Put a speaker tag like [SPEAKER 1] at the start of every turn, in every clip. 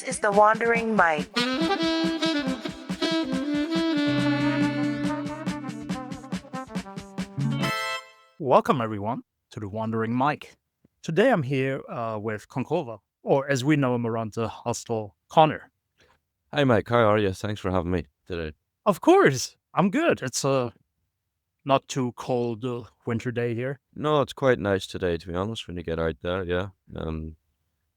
[SPEAKER 1] is the Wandering Mike.
[SPEAKER 2] Welcome, everyone, to the Wandering Mike. Today I'm here with Concobhar, or as we know him around the hostel, Connor.
[SPEAKER 3] Hi, Mike. How are you? Thanks for having me today.
[SPEAKER 2] Of course, I'm good. It's a not too cold winter day here.
[SPEAKER 3] No, it's quite nice today, to be honest, when you get out there. Yeah.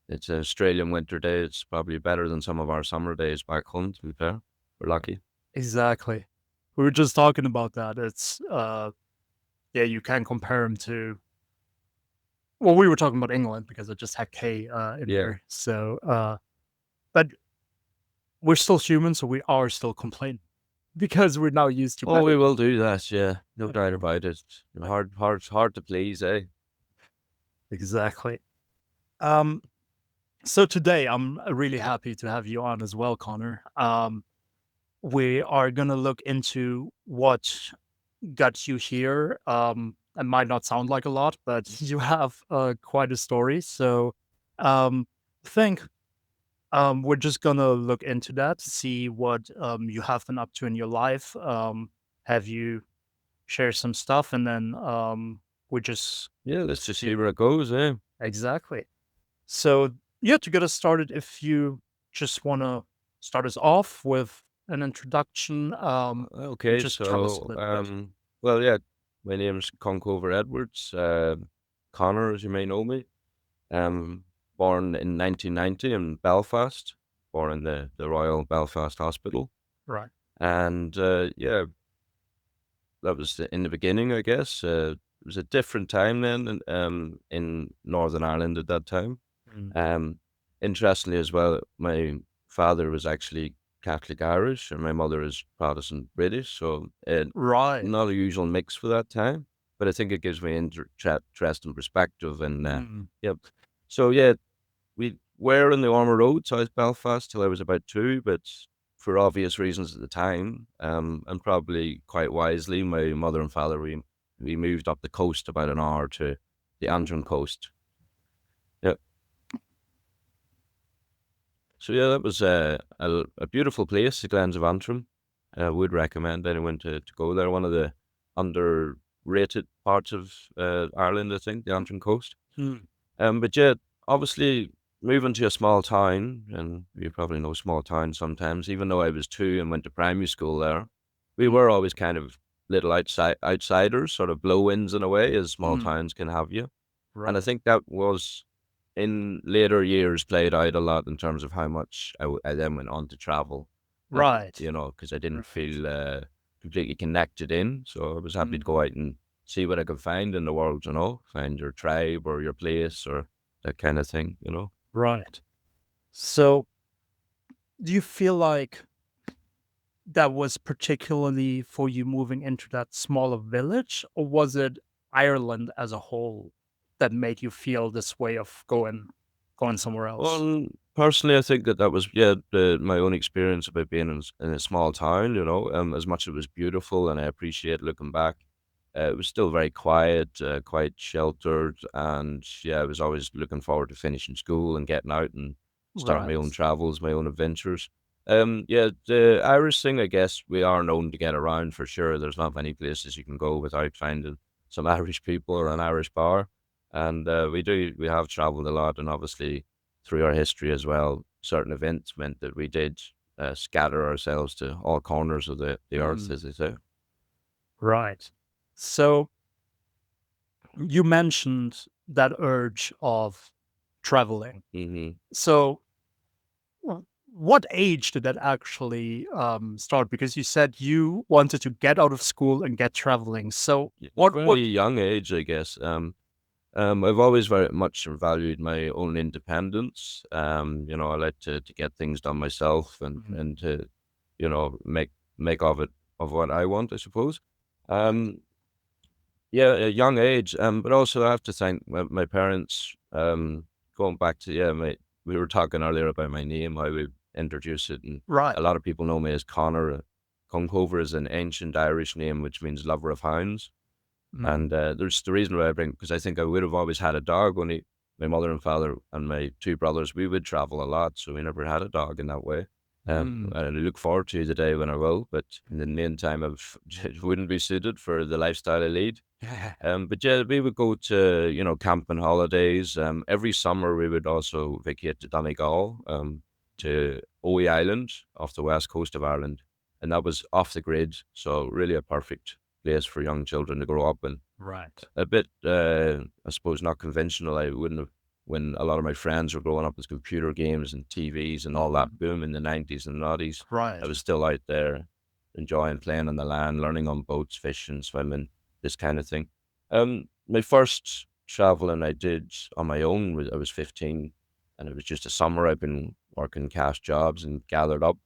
[SPEAKER 3] It's an Australian winter day. It's probably better than some of our summer days back home, to be fair. We're lucky.
[SPEAKER 2] Exactly. We were just talking about that. It's, yeah, you can compare him to, well, we were talking about England because I just had K in
[SPEAKER 3] Yeah.
[SPEAKER 2] here. But we're still human, so we are still complaining because we're now used to
[SPEAKER 3] Oh,
[SPEAKER 2] better.
[SPEAKER 3] we will do that. Yeah. No doubt
[SPEAKER 2] Okay.
[SPEAKER 3] about it. Hard to please, eh?
[SPEAKER 2] Exactly. Um, So today, I'm really happy to have you on as well, Connor. We are going to look into what got you here. It might not sound like a lot, but you have quite a story. So I think we're just going to look into that, see what you have been up to in your life. Have you share some stuff, and then we just
[SPEAKER 3] Yeah, let's just
[SPEAKER 2] see.
[SPEAKER 3] see where it goes, eh?
[SPEAKER 2] Exactly. So, yeah, to get us started, if you just want to start us off with an introduction,
[SPEAKER 3] Okay,
[SPEAKER 2] just tell us a
[SPEAKER 3] so,
[SPEAKER 2] little bit.
[SPEAKER 3] well, yeah, my name's Concobhar Edwards. Connor, as you may know me. Um, Born in 1990 in Belfast, born in the Royal Belfast Hospital.
[SPEAKER 2] Right.
[SPEAKER 3] And yeah, that was in the beginning, I guess. It was a different time then in Northern Ireland at that time.
[SPEAKER 2] Mm.
[SPEAKER 3] Um, Interestingly as well, my father was actually Catholic Irish and my mother is Protestant British. So
[SPEAKER 2] Right.
[SPEAKER 3] not a usual mix for that time, but I think it gives me interest and perspective. And
[SPEAKER 2] Mm.
[SPEAKER 3] yep. So yeah, we were in the Armour Road, South Belfast, till I was about 2, but for obvious reasons at the time, and probably quite wisely, my mother and father, we moved up the coast about an hour to the Antrim coast. Yeah. So yeah, that was a beautiful place, the Glens of Antrim. I would recommend anyone to go there. One of the underrated parts of Ireland, I think, the Antrim coast.
[SPEAKER 2] Mm.
[SPEAKER 3] But yeah, obviously moving to a small town, and you probably know small towns sometimes, even though I was 2 and went to primary school there, we
[SPEAKER 2] Mm.
[SPEAKER 3] were always kind of little outsiders, sort of blow-ins in a way, as small
[SPEAKER 2] Mm.
[SPEAKER 3] towns can have you. And I
[SPEAKER 2] Right.
[SPEAKER 3] think that was in later years played out a lot in terms of how much I then went on to travel,
[SPEAKER 2] Right.
[SPEAKER 3] because I didn't
[SPEAKER 2] Right.
[SPEAKER 3] feel completely connected in. So I was happy to
[SPEAKER 2] Mm.
[SPEAKER 3] go out and see what I could find in the world, find your tribe or your place or that kind of thing.
[SPEAKER 2] Right. So, do you feel like that was particularly for you moving into that smaller village, or was it Ireland as a whole that made you feel this way of going somewhere else?
[SPEAKER 3] Well, personally, I think that was, yeah, my own experience about being in a small town, as much as it was beautiful and I appreciate looking back, it was still very quiet, quite sheltered. And yeah, I was always looking forward to finishing school and getting out and starting my own
[SPEAKER 2] Right.
[SPEAKER 3] travels, my own adventures. Yeah, the Irish thing, I guess we are known to get around for sure. There's not many places you can go without finding some Irish people or an Irish bar. And we have traveled a lot, and obviously through our history as well, certain events meant that we did scatter ourselves to all corners of the earth,
[SPEAKER 2] Mm.
[SPEAKER 3] as they say.
[SPEAKER 2] Right. So you mentioned that urge of traveling.
[SPEAKER 3] Hmm.
[SPEAKER 2] So what age did that actually start? Because you said you wanted to get out of school and get traveling. So what
[SPEAKER 3] Very young age, I guess. I've always very much valued my own independence. I like to get things done myself and
[SPEAKER 2] Mhm.
[SPEAKER 3] and to, make of it of what I want, I suppose. Um, Yeah, a young age, but also I have to thank my parents. Going back to, yeah, we were talking earlier about my name, how we introduce it, and
[SPEAKER 2] Right.
[SPEAKER 3] a lot of people know me as Connor. Concobhar is an ancient Irish name which means lover of hounds,
[SPEAKER 2] Mm.
[SPEAKER 3] and there's the reason why I bring, because I think I would have always had a dog, only my mother and father and my two brothers, we would travel a lot, so we never had a dog in that way.
[SPEAKER 2] Mm.
[SPEAKER 3] And I look forward to the day when I will, but in the meantime, it wouldn't be suited for the lifestyle I lead.
[SPEAKER 2] Yeah.
[SPEAKER 3] But yeah, we would go to, camping holidays. Every summer we would also vacate to Donegal, to Owie Island off the west coast of Ireland. And that was off the grid. So really a perfect place for young children to grow up in.
[SPEAKER 2] Right.
[SPEAKER 3] A bit, I suppose, not conventional. I wouldn't have, when a lot of my friends were growing up with computer games and TVs and all that
[SPEAKER 2] Mhm.
[SPEAKER 3] boom in the 90s and noughties, I
[SPEAKER 2] Right.
[SPEAKER 3] was still out there enjoying playing on the land, learning on boats, fishing, swimming, this kind of thing. My first traveling I did on my own was I was 15, and it was just a summer. I've been working cash jobs and gathered up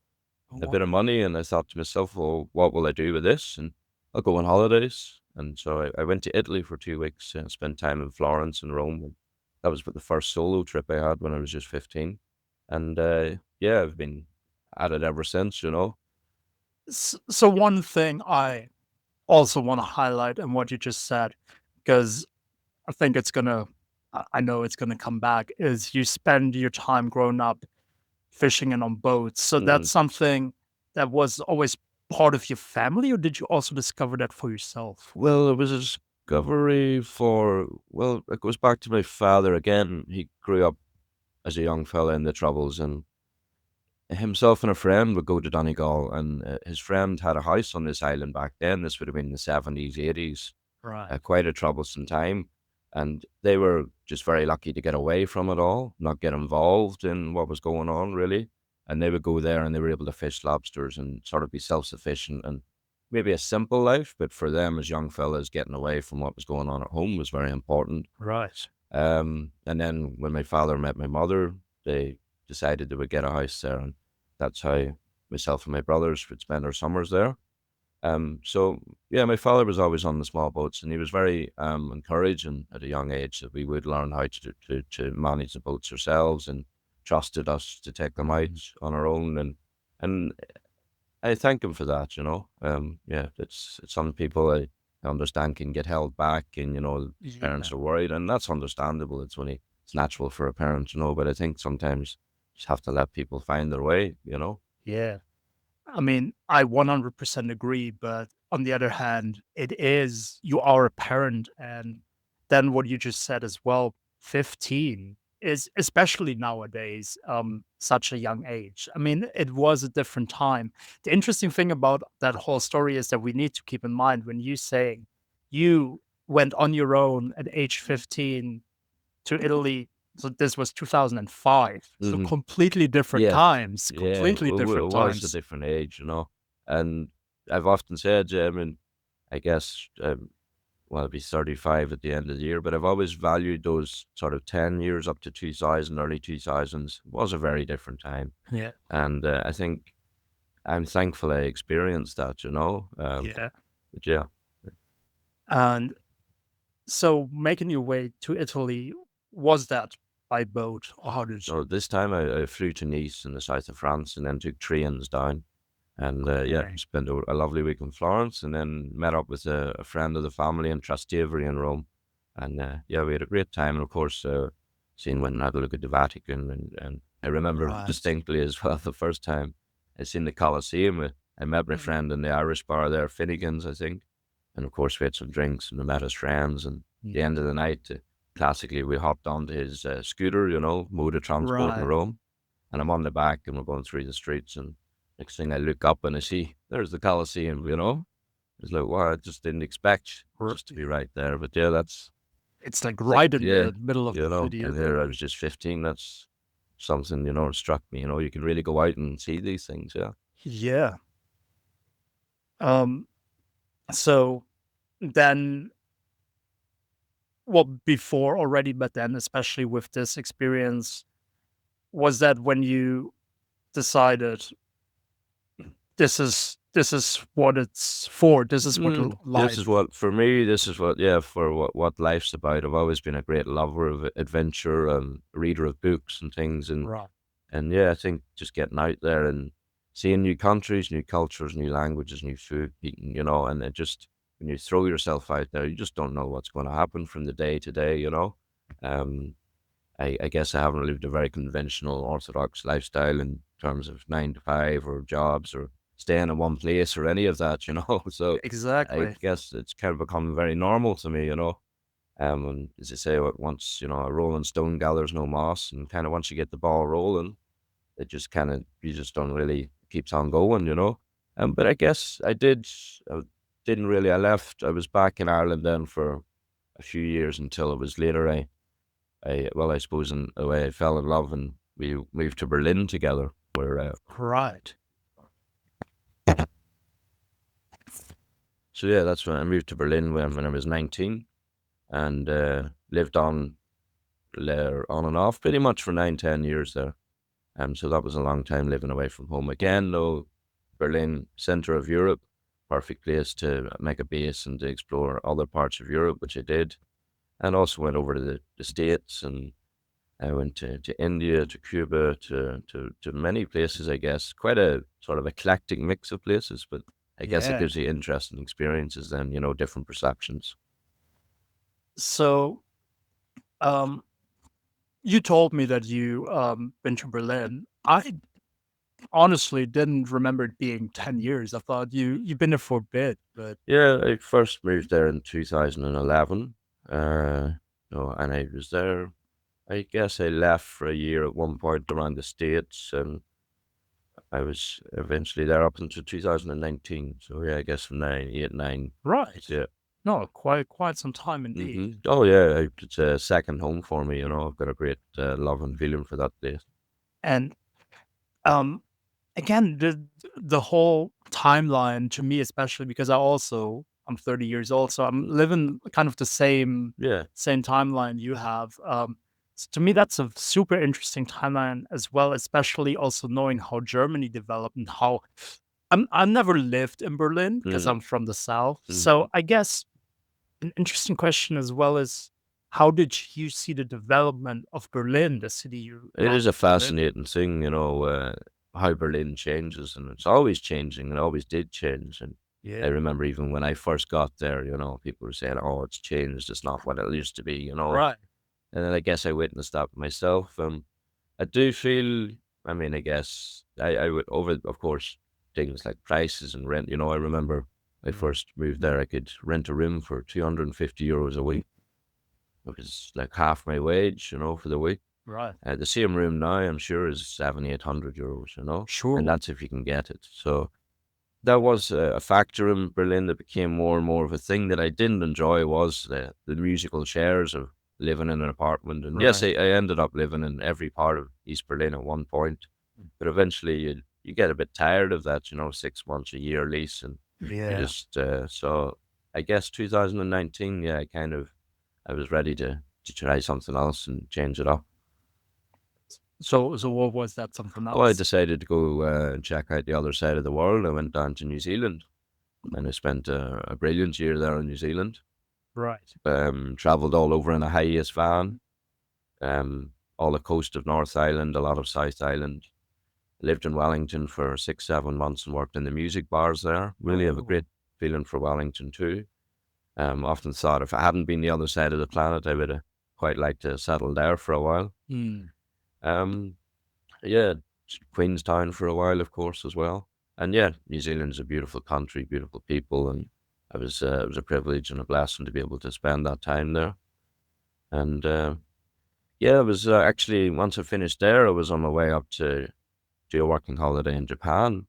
[SPEAKER 3] a
[SPEAKER 2] Wow.
[SPEAKER 3] bit of money, and I thought to myself, well, what will I do with this? And I'll go on holidays. And so I went to Italy for 2 weeks and spent time in Florence and Rome. And that was the first solo trip I had when I was just 15. And yeah, I've been at it ever since, you know.
[SPEAKER 2] So one thing I also want to highlight in what you just said, because I think I know it's gonna come back, is you spend your time growing up fishing and on boats. So
[SPEAKER 3] Mm.
[SPEAKER 2] that's something that was always part of your family, or did you also discover that for yourself?
[SPEAKER 3] Well, it was a discovery for, well, it goes back to my father again. He grew up as a young fella in the Troubles, and himself and a friend would go to Donegal, and his friend had a house on this island back then. This would have been the 70s, 80s,
[SPEAKER 2] Right.
[SPEAKER 3] quite a troublesome time. And they were just very lucky to get away from it all, not get involved in what was going on, really. And they would go there and they were able to fish lobsters and sort of be self sufficient and maybe a simple life. But for them as young fellas, getting away from what was going on at home was very important.
[SPEAKER 2] Right.
[SPEAKER 3] And then when my father met my mother, they decided they would get a house there, and that's how myself and my brothers would spend our summers there. So yeah, my father was always on the small boats, and he was very encouraging at a young age that we would learn how to manage the boats ourselves, and trusted us to take them out
[SPEAKER 2] Mhm.
[SPEAKER 3] on our own, and I thank him for that, you know. Yeah, it's some people I understand can get held back, and
[SPEAKER 2] Yeah.
[SPEAKER 3] parents are worried, and that's understandable. It's natural for a parent, but I think sometimes you just have to let people find their way, you know.
[SPEAKER 2] Yeah. I mean, I 100% agree, but on the other hand, you are a parent. And then what you just said as well, 15 is, especially nowadays, such a young age. I mean, it was a different time. The interesting thing about that whole story is that we need to keep in mind when you say you went on your own at age 15 to Italy. So this was 2005. So
[SPEAKER 3] Hmm.
[SPEAKER 2] completely different
[SPEAKER 3] Yeah,
[SPEAKER 2] times,
[SPEAKER 3] yeah.
[SPEAKER 2] completely
[SPEAKER 3] It
[SPEAKER 2] different
[SPEAKER 3] was a
[SPEAKER 2] times.
[SPEAKER 3] different age, and I've often said, I mean, I guess, well, I'll be 35 at the end of the year, but I've always valued those sort of 10 years up to 2000, early 2000s. It was a very different time.
[SPEAKER 2] Yeah.
[SPEAKER 3] And I think I'm thankful I experienced that, you know.
[SPEAKER 2] Yeah.
[SPEAKER 3] But yeah,
[SPEAKER 2] And so making your way to Italy, was that by boat or how did
[SPEAKER 3] so this time I flew to Nice in the south of France and then took trains down. And yeah,
[SPEAKER 2] okay.
[SPEAKER 3] spent a lovely week in Florence and then met up with a friend of the family in Trastevere in Rome. And yeah, we had a great time. And of course, seeing when I had a look at the Vatican. And I remember
[SPEAKER 2] Right.
[SPEAKER 3] distinctly as well the first time I seen the Colosseum. I met my
[SPEAKER 2] Mhm.
[SPEAKER 3] friend in the Irish bar there, Finnegan's, I think. And of course, we had some drinks and we met as friends. And at the
[SPEAKER 2] Yeah.
[SPEAKER 3] end of the night, classically, we hopped onto his scooter, mode of transport in
[SPEAKER 2] Right.
[SPEAKER 3] Rome. And I'm on the back and we're going through the streets. And next thing I look up and I see there's the Colosseum. It's like, wow, I just didn't expect just to be
[SPEAKER 2] Yeah.
[SPEAKER 3] right there. But yeah, that's
[SPEAKER 2] It's like
[SPEAKER 3] like,
[SPEAKER 2] right in
[SPEAKER 3] yeah,
[SPEAKER 2] the middle of the city,
[SPEAKER 3] and
[SPEAKER 2] isn't it?
[SPEAKER 3] here I was just 15. That's something, it struck me, you can really go out and see these things. Yeah.
[SPEAKER 2] Yeah. Um, so then, well, before already, but then especially with this experience, was that when you decided this is what it's for, this is what
[SPEAKER 3] This is
[SPEAKER 2] life.
[SPEAKER 3] what, for me, this is what, yeah, for what life's about. I've always been a great lover of adventure and reader of books and things.
[SPEAKER 2] Right.
[SPEAKER 3] And yeah, I think just getting out there and seeing new countries, new cultures, new languages, new food, eating, and it just, when you throw yourself out there, you just don't know what's going to happen from the day to day. Um, I guess I haven't lived a very conventional orthodox lifestyle in terms of 9 to 5 or jobs or staying in one place or any of that, you know. So I
[SPEAKER 2] Exactly.
[SPEAKER 3] guess it's kind of become very normal to me, you know. And as I say, once you know a rolling stone gathers no moss, and kind of once you get the ball rolling, it just kind of you just don't really keeps on going, you know. But I guess I didn't really. I left. I was back in Ireland then for a few years until it was later. I suppose in a way I fell in love and we moved to Berlin together. Where
[SPEAKER 2] Right.
[SPEAKER 3] so yeah, that's when I moved to Berlin when I was 19 and lived on there on and off pretty much for 9, 10 years there. So that was a long time living away from home again. Though Berlin, center of Europe, perfect place to make a base and to explore other parts of Europe, which I did, and also went over to the States and I went to India, to Cuba, to many places, I guess. Quite a sort of eclectic mix of places, but I guess it
[SPEAKER 2] Yeah.
[SPEAKER 3] gives you interesting experiences then, you know, different perceptions.
[SPEAKER 2] So, um, you told me that you been to Berlin. I honestly didn't remember it being 10 years. I thought you've been there for a bit, but
[SPEAKER 3] Yeah, I first moved there in 2011. And I was there. I guess I left for a year at one point around the States, and I was eventually there up until 2019. So yeah, I guess from 9, 8, 9.
[SPEAKER 2] right.
[SPEAKER 3] Yeah.
[SPEAKER 2] No, quite some time indeed.
[SPEAKER 3] Oh yeah, it's a second home for me. You know, I've got a great love and feeling for that place.
[SPEAKER 2] And um again, the whole timeline to me, especially because I'm 30 years old, so I'm living kind of the
[SPEAKER 3] Yeah.
[SPEAKER 2] same timeline you have. To me, that's a super interesting timeline as well, especially also knowing how Germany developed and how I never lived in Berlin because
[SPEAKER 3] Mm,
[SPEAKER 2] I'm from the south. So
[SPEAKER 3] mhm.
[SPEAKER 2] I guess an interesting question as well is how did you see the development of Berlin, the city you
[SPEAKER 3] It
[SPEAKER 2] love
[SPEAKER 3] is a
[SPEAKER 2] to live in?
[SPEAKER 3] fascinating thing, you know, how Berlin changes, and it's always changing, and always did change. And I
[SPEAKER 2] Yeah.
[SPEAKER 3] remember even when I first got there, you know, people were saying, "Oh, it's changed. It's not what it used to be," you know.
[SPEAKER 2] Right.
[SPEAKER 3] And then I guess I witnessed that myself. I do feel, I mean, I guess I would over, of course, things like prices and rent. You know, I remember I
[SPEAKER 2] Mm.
[SPEAKER 3] first moved there, I could rent a room for €250 a week, which is like half my wage, you know, for the week.
[SPEAKER 2] Right.
[SPEAKER 3] The same room now, I'm sure, is 700, €800, you know, and
[SPEAKER 2] Sure.
[SPEAKER 3] that's if you can get it. So that was a factor in Berlin that became more and more of a thing that I didn't enjoy was the musical chairs of living in an apartment. And yes,
[SPEAKER 2] Right.
[SPEAKER 3] I ended up living in every part of East Berlin at one point, but eventually you get a bit tired of that, you know, 6 months, a year lease, and you
[SPEAKER 2] Yeah.
[SPEAKER 3] just so I guess 2019, yeah, I was ready to try something else and change it up.
[SPEAKER 2] So what was that something
[SPEAKER 3] Oh, I
[SPEAKER 2] else?
[SPEAKER 3] decided to go and check out the other side of the world. I went down to New Zealand and I spent a brilliant year there in New Zealand.
[SPEAKER 2] Right.
[SPEAKER 3] Traveled all over in a high-ace van, all the coast of North Island, a lot of South Island. Lived in Wellington for 6, 7 months and worked in the music bars there. Really have a
[SPEAKER 2] Oh.
[SPEAKER 3] great feeling for Wellington too. Often thought if I hadn't been the other side of the planet, I would have quite liked to settle there for a while.
[SPEAKER 2] Mm.
[SPEAKER 3] Um, Yeah, Queenstown for a while, of course, as well. And yeah, New Zealand is a beautiful country, beautiful people, and it was a privilege and a blessing to be able to spend that time there. And yeah, it was actually once I finished there, I was on my way up to do a working holiday in Japan.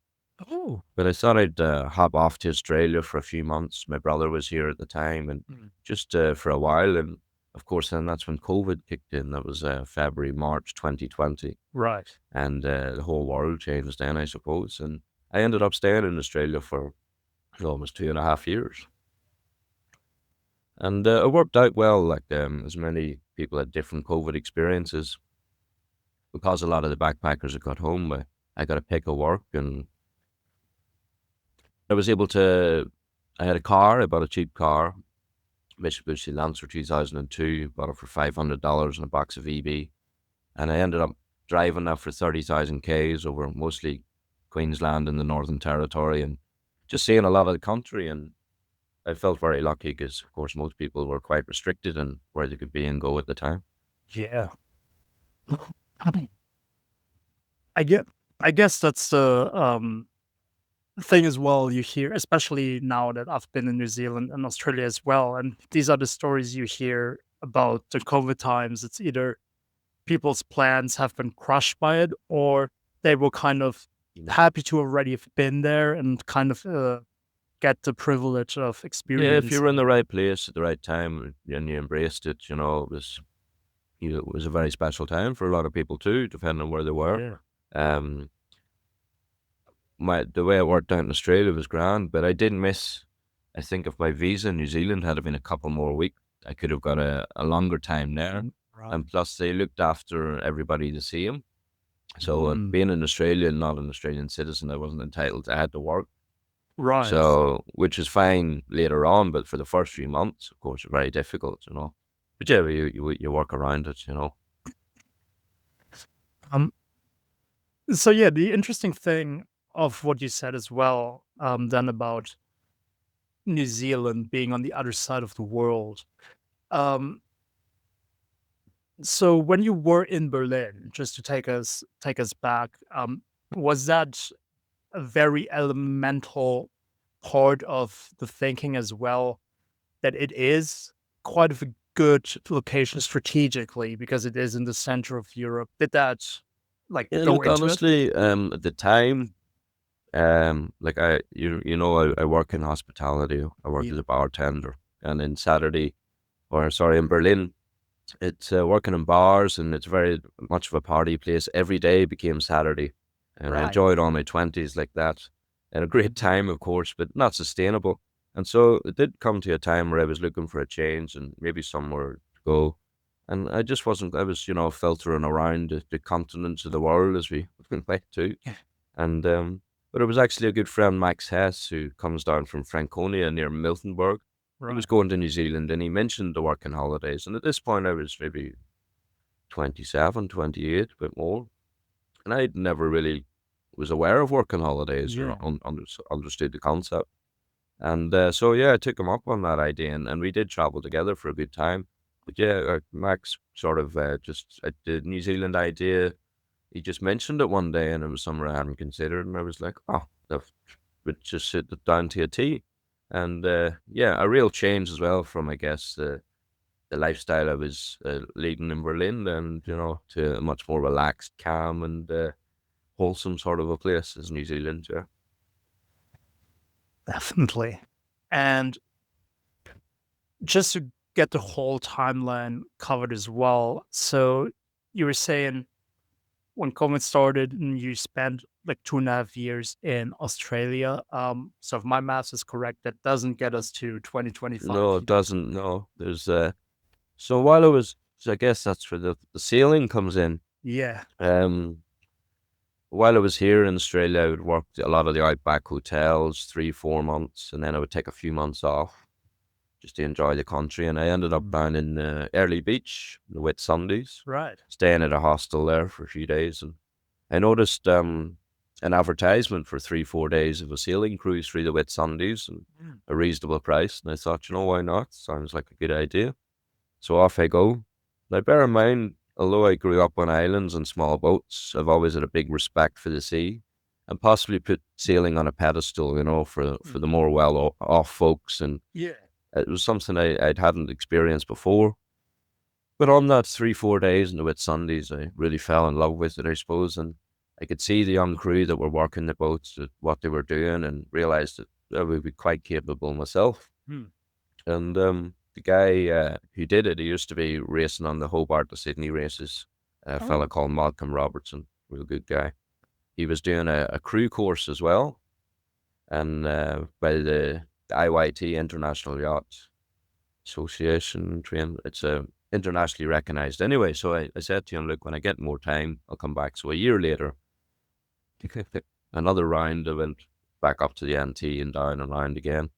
[SPEAKER 2] Oh.
[SPEAKER 3] But I thought I'd hop off to Australia for a few months. My brother was here at the time, and
[SPEAKER 2] Mm.
[SPEAKER 3] just for a while. And of course, then that's when COVID kicked in. That was February, March 2020.
[SPEAKER 2] Right.
[SPEAKER 3] And the whole world changed then, I suppose. And I ended up staying in Australia for almost 2.5 years, and it worked out well. Like as many people had different COVID experiences because a lot of the backpackers had got home. I got a pick of work, and I was able to. I had a car. I bought a cheap car, Mitsubishi Lancer 2002. Bought it for $500 and a box of EB, and I ended up driving that for 30,000 Ks over mostly Queensland and the Northern Territory and just seeing a lot of the country. And I felt very lucky because, of course, most people were quite restricted in where they could be and go at the time.
[SPEAKER 2] Yeah. I get. I guess that's the thing as well. You hear, especially now that I've been in New Zealand and Australia as well, and these are the stories you hear about the COVID times. It's either people's plans have been crushed by it, or they were kind of happy to already have been there and kind of get the privilege of
[SPEAKER 3] Yeah, if you were in
[SPEAKER 2] experiencing.
[SPEAKER 3] the right place at the right time and you embraced it, it was a very special time for a lot of people too, depending on where they were.
[SPEAKER 2] Yeah.
[SPEAKER 3] Um, the way it worked out in Australia was grand, but I did miss. I think if my visa in New Zealand had been a couple more weeks, I could have got a longer time there.
[SPEAKER 2] Right.
[SPEAKER 3] And plus, they looked after everybody the same. So
[SPEAKER 2] Mm,
[SPEAKER 3] being an Australian, not an Australian citizen, I wasn't entitled. I had to work.
[SPEAKER 2] right.
[SPEAKER 3] So, which is fine later on, but for the first few months, of course, very difficult. But yeah, you work around it.
[SPEAKER 2] Um, so yeah, the interesting thing of what you said as well, then about New Zealand being on the other side of the world. Um, so when you were in Berlin, just to take us back, was that a very elemental part of the thinking as well, that it is quite of a good location strategically because it is in the center of Europe? Did that like
[SPEAKER 3] Yeah,
[SPEAKER 2] go
[SPEAKER 3] look,
[SPEAKER 2] into it?
[SPEAKER 3] honestly, at the time, like I work in hospitality. I work as
[SPEAKER 2] Yeah.
[SPEAKER 3] a bartender, and in Berlin, it's working in bars, and it's very much of a party place. Every day became Saturday, and I
[SPEAKER 2] Right.
[SPEAKER 3] enjoyed all my 20s like that, and a great time, of course, but not sustainable. And so it did come to a time where I was looking for a change and maybe somewhere to go. And I just wasn't. I was, filtering around the continents of the world as we went to,
[SPEAKER 2] Yeah.
[SPEAKER 3] and but it was actually a good friend, Max Hess, who comes down from Franconia near Miltenberg. He was
[SPEAKER 2] Right.
[SPEAKER 3] going to New Zealand and he mentioned the working holidays. And at this point, I was maybe 27, 28, a bit more. And I never really was aware of working holidays or
[SPEAKER 2] Yeah.
[SPEAKER 3] understood the concept. And so, yeah, I took him up on that idea and we did travel together for a good time. But yeah, Max sort of just the New Zealand idea. He just mentioned it one day and it was somewhere I hadn't considered. And I was like, oh, that would just sit it down to a T. And yeah, a real change as well from, I guess, the lifestyle I was leading in Berlin and, to a much more relaxed, calm, and wholesome sort of a place as New Zealand. Yeah.
[SPEAKER 2] Definitely. And just to get the whole timeline covered as well. So you were saying when COVID started and you spent like 2.5 years in Australia. So if my math is correct, that doesn't get us to 2025
[SPEAKER 3] No, it
[SPEAKER 2] yet.
[SPEAKER 3] doesn't. No, there's so while so I guess that's where the sailing comes in.
[SPEAKER 2] Yeah.
[SPEAKER 3] Um, while I was here in Australia, I would work a lot of the outback hotels, 3, 4 months, and then I would take a few months off just to enjoy the country. And I ended up
[SPEAKER 2] Mm.
[SPEAKER 3] down in Early Beach, the Whitsundays,
[SPEAKER 2] Right.
[SPEAKER 3] staying at a hostel there for a few days. And I noticed an advertisement for 3, 4 days of a sailing cruise through the Whitsundays and
[SPEAKER 2] Mm.
[SPEAKER 3] a reasonable price. And I thought, why not? Sounds like a good idea. So off I go. Now, bear in mind, although I grew up on islands and small boats, I've always had a big respect for the sea and possibly put sailing on a pedestal, for the
[SPEAKER 2] Mm.
[SPEAKER 3] more off folks. And
[SPEAKER 2] Yeah.
[SPEAKER 3] it was something I hadn't experienced before. But on that 3, 4 days in the Whitsundays, I really fell in love with it, I suppose. And I could see the young crew that were working the boats, what they were doing, and realized that I would be quite capable myself.
[SPEAKER 2] Mm.
[SPEAKER 3] And the guy who did it, he used to be racing on the Hobart to Sydney races. A fella
[SPEAKER 2] Oh,
[SPEAKER 3] called Malcolm Robertson, real good guy. He was doing a crew course as well, and by the IYT International Yacht Association train. It's internationally recognized anyway. So I said to him, look, when I get more time, I'll come back. So a year later, another round, I went back up to the NT and down and round again.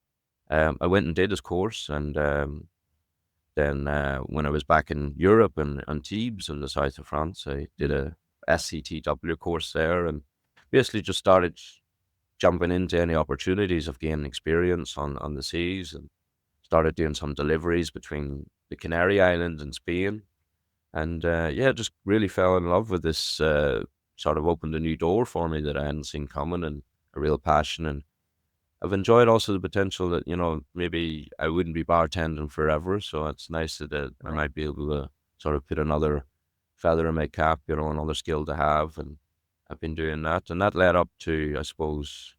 [SPEAKER 3] I went and did his course, and then when I was back in Europe and Antibes in the south of France, I did
[SPEAKER 2] mm.
[SPEAKER 3] a SCTW course there, and basically just started jumping into any opportunities of gaining experience on the seas, and started doing some deliveries between the Canary Islands and Spain. And yeah, just really fell in love with this. Sort of opened a new door for me that I hadn't seen coming, and a real passion. And I've enjoyed also the potential that, maybe I wouldn't be bartending forever. So it's nice that I
[SPEAKER 2] Right.
[SPEAKER 3] might be able to sort of put another feather in my cap, another skill to have. And I've been doing that. And that led up to, I suppose,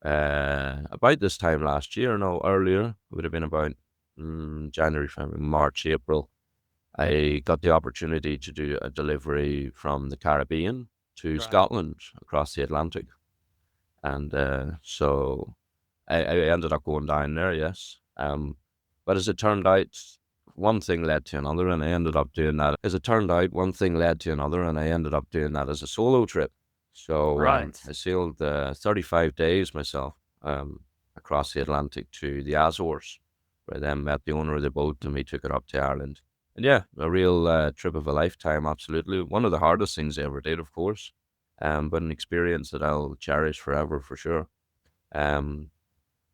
[SPEAKER 3] about this time last year, no, earlier, it would have been about January, February, March, April. I got the opportunity to do a delivery from the Caribbean to
[SPEAKER 2] Right.
[SPEAKER 3] Scotland across the Atlantic. And so I ended up going down there, yes. But as it turned out, one thing led to another, and I ended up doing that. As it turned out, one thing led to another, and I ended up doing that as a solo trip. So
[SPEAKER 2] Right.
[SPEAKER 3] I sailed 35 days myself across the Atlantic to the Azores, where I then met the owner of the boat, and we took it up to Ireland. And yeah, a real trip of a lifetime, absolutely. One of the hardest things I ever did, of course, but an experience that I'll cherish forever for sure. Um,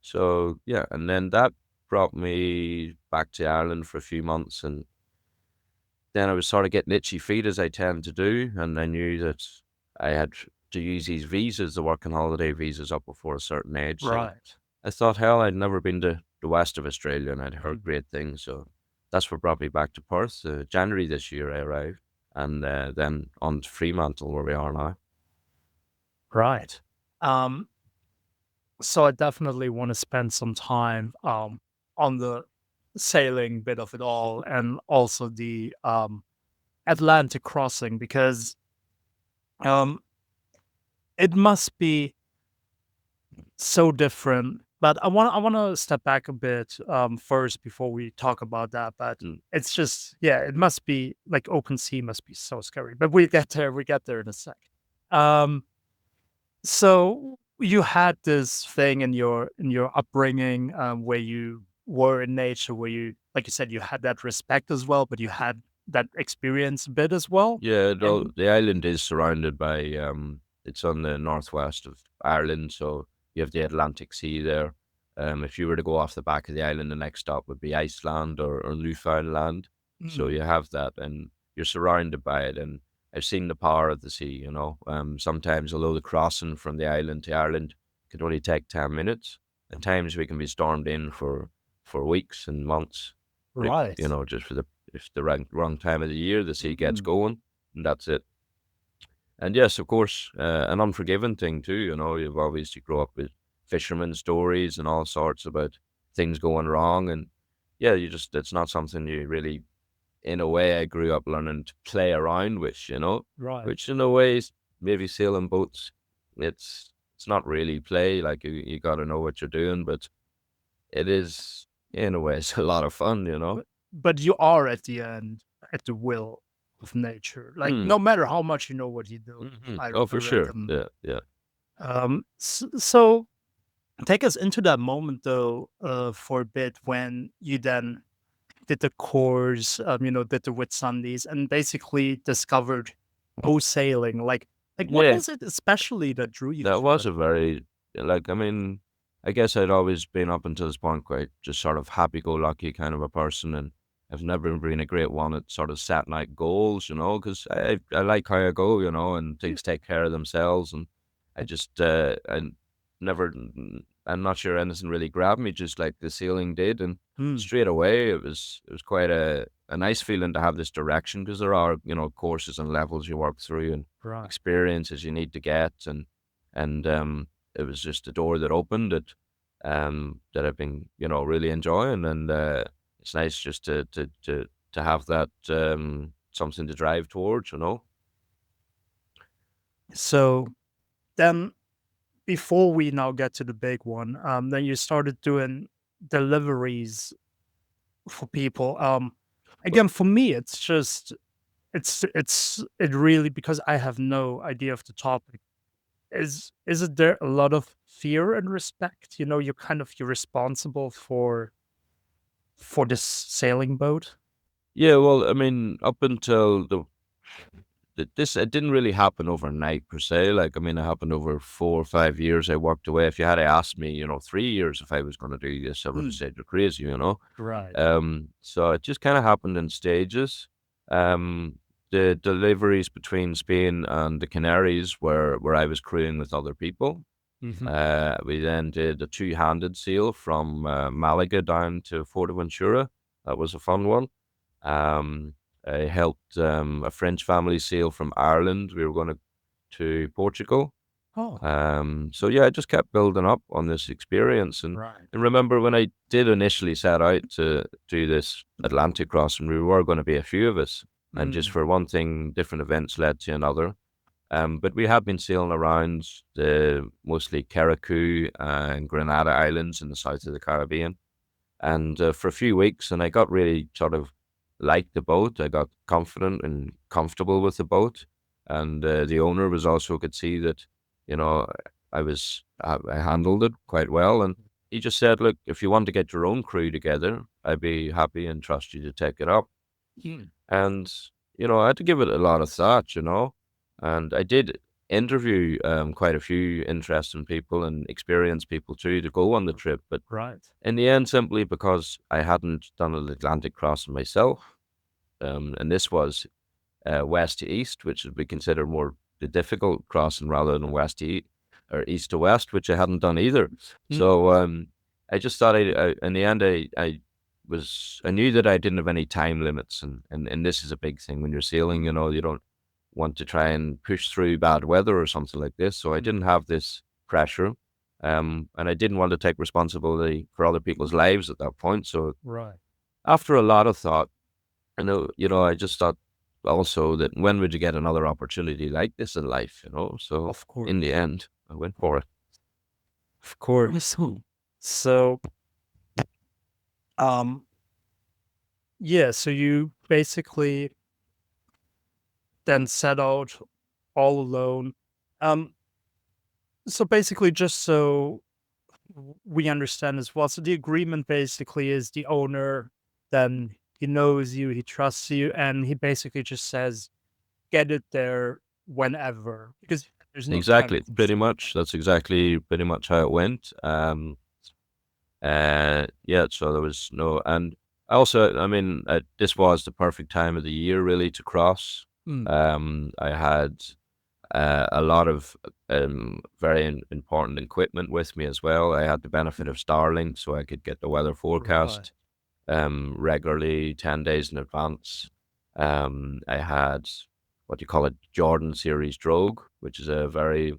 [SPEAKER 3] so yeah, and then that brought me back to Ireland for a few months, and then I was sort of getting itchy feet as I tend to do, and I knew that I had to use these visas, the working holiday visas, up before a certain age. So
[SPEAKER 2] Right.
[SPEAKER 3] I thought, hell, I'd never been to the west of Australia, and I'd heard
[SPEAKER 2] Mhm.
[SPEAKER 3] great things. So that's what brought me back to Perth. January this year, I arrived, and then on to Fremantle, where we are now.
[SPEAKER 2] Right. Um, so I definitely want to spend some time on the sailing bit of it all, and also the Atlantic crossing, because um it must be so different. But I want to step back a bit first before we talk about that. But
[SPEAKER 3] Mm.
[SPEAKER 2] it's just, yeah, it must be like open sea must be so scary. But we get there in a sec. Um so you had this thing in your upbringing, where you were in nature, where you, like you said, you had that respect as well, but you had that experience a bit as well.
[SPEAKER 3] Yeah,
[SPEAKER 2] And
[SPEAKER 3] the island is surrounded by, it's on the northwest of Ireland, so you have the Atlantic Sea there. If you were to go off the back of the island, the next stop would be Iceland or Newfoundland. So
[SPEAKER 2] mm,
[SPEAKER 3] you have that, and you're surrounded by it. And I've seen the power of the sea, sometimes, although the crossing from the island to Ireland could only take 10 minutes, at times we can be stormed in for weeks and months,
[SPEAKER 2] right.
[SPEAKER 3] just for if the wrong time of the year, the sea gets
[SPEAKER 2] Mm,
[SPEAKER 3] going, and that's it. And yes, of course, an unforgiving thing too. You've always you grow up with fishermen stories and all sorts about things going wrong, and yeah, it's not something you really, in a way, I grew up learning to play around with,
[SPEAKER 2] right.
[SPEAKER 3] which in a way, maybe sailing boats, it's not really play. Like you got to know what you're doing, but it is, in a way, it's a lot of fun.
[SPEAKER 2] But you are at the end at the will of nature. Like,
[SPEAKER 3] Mm,
[SPEAKER 2] no matter how much you know what you're doing,
[SPEAKER 3] Oh,
[SPEAKER 2] I
[SPEAKER 3] for sure.
[SPEAKER 2] reckon.
[SPEAKER 3] Yeah, yeah.
[SPEAKER 2] So take us into that moment though, for a bit, when you then did the course, did the Whit Sundays, and basically discovered sailing. Like what
[SPEAKER 3] Yeah.
[SPEAKER 2] was it especially that drew you
[SPEAKER 3] That
[SPEAKER 2] to
[SPEAKER 3] was
[SPEAKER 2] it?
[SPEAKER 3] a very, like, I mean, I guess I'd always been up until this point quite just sort of happy-go-lucky kind of a person, and I've never been a great one at sort of setting out goals, because I like how I go, and
[SPEAKER 2] Yeah.
[SPEAKER 3] things take care of themselves, and I never, I'm not sure anything really grabbed me, just like the sailing did, and
[SPEAKER 2] Hmm,
[SPEAKER 3] straight away it was quite a nice feeling to have this direction, because there are, courses and levels you work through and
[SPEAKER 2] right.
[SPEAKER 3] experiences you need to get, and it was just a door that opened that I've been, really enjoying, and it's nice just to have that something to drive towards.
[SPEAKER 2] So then, before we now get to the big one, then you started doing deliveries for people. Again, for me, it's just it really, because I have no idea of the topic. Is it there a lot of fear and respect? You're responsible for this sailing boat.
[SPEAKER 3] Yeah, well, I mean, up until this, it didn't really happen overnight per se. Like, I mean, it happened over 4 or 5 years. I worked away. If you had asked me, 3 years if I was going to do this, I would have
[SPEAKER 2] Mm,
[SPEAKER 3] said you're crazy.
[SPEAKER 2] right.
[SPEAKER 3] So it just kind of happened in stages. Um, the deliveries between Spain and the Canaries where I was crewing with other people.
[SPEAKER 2] Hmm.
[SPEAKER 3] We then did a two-handed sail from Malaga down to Fuerteventura. That was a fun one. Um, I helped a French family sail from Ireland. We were going to Portugal.
[SPEAKER 2] Oh,
[SPEAKER 3] So yeah, I just kept building up on this experience,
[SPEAKER 2] right.
[SPEAKER 3] and remember when I did initially set out to do this Atlantic crossing, we were going to be a few of us, and just
[SPEAKER 2] Mm.
[SPEAKER 3] for one thing, different events led to another. But we have been sailing around the mostly Carriacou and Grenada Islands in the south of the Caribbean, and for a few weeks, and I got really sort of liked the boat. I got confident and comfortable with the boat, and the owner was also could see that, you know, I handled it quite well, and he just said, "Look, if you want to get your own crew together, I'd be happy and trust you to take it up."
[SPEAKER 2] Mm.
[SPEAKER 3] And, I had to give it a lot of thought, and I did interview quite a few interesting people and experienced people too to go on the trip. But
[SPEAKER 2] Right.
[SPEAKER 3] in the end, simply because I hadn't done an Atlantic crossing myself, and this was west to east, which would be considered more the difficult crossing rather than west to east or east to west, which I hadn't done either.
[SPEAKER 2] Mm.
[SPEAKER 3] So I just thought in the end, I knew that I didn't have any time limits, and this is a big thing when you're sailing. You don't want to try and push through bad weather or something like this. So I
[SPEAKER 2] Mm.
[SPEAKER 3] didn't have this pressure, and I didn't want to take responsibility for other people's lives at that point. So
[SPEAKER 2] Right.
[SPEAKER 3] after a lot of thought, I just thought also that when would you get another opportunity like this in life? So
[SPEAKER 2] Of
[SPEAKER 3] in the
[SPEAKER 2] course.
[SPEAKER 3] end, I went for it.
[SPEAKER 2] Of course. So, um, yeah, so you basically then set out all alone. Um, so basically, just so we understand as well. So the agreement basically is the owner, then he knows you, he trusts you, and he basically just says, get it there whenever because there's no time
[SPEAKER 3] Exactly, pretty
[SPEAKER 2] constraint.
[SPEAKER 3] much. That's exactly pretty much how it went. Yeah, so there was no, and also, I mean, this was the perfect time of the year really to cross.
[SPEAKER 2] Mm,
[SPEAKER 3] I had a lot of very important equipment with me as well. I had the benefit of Starlink, so I could get the weather
[SPEAKER 2] right.
[SPEAKER 3] forecast regularly, 10 days in advance. I had what you call a Jordan series drogue, which is a very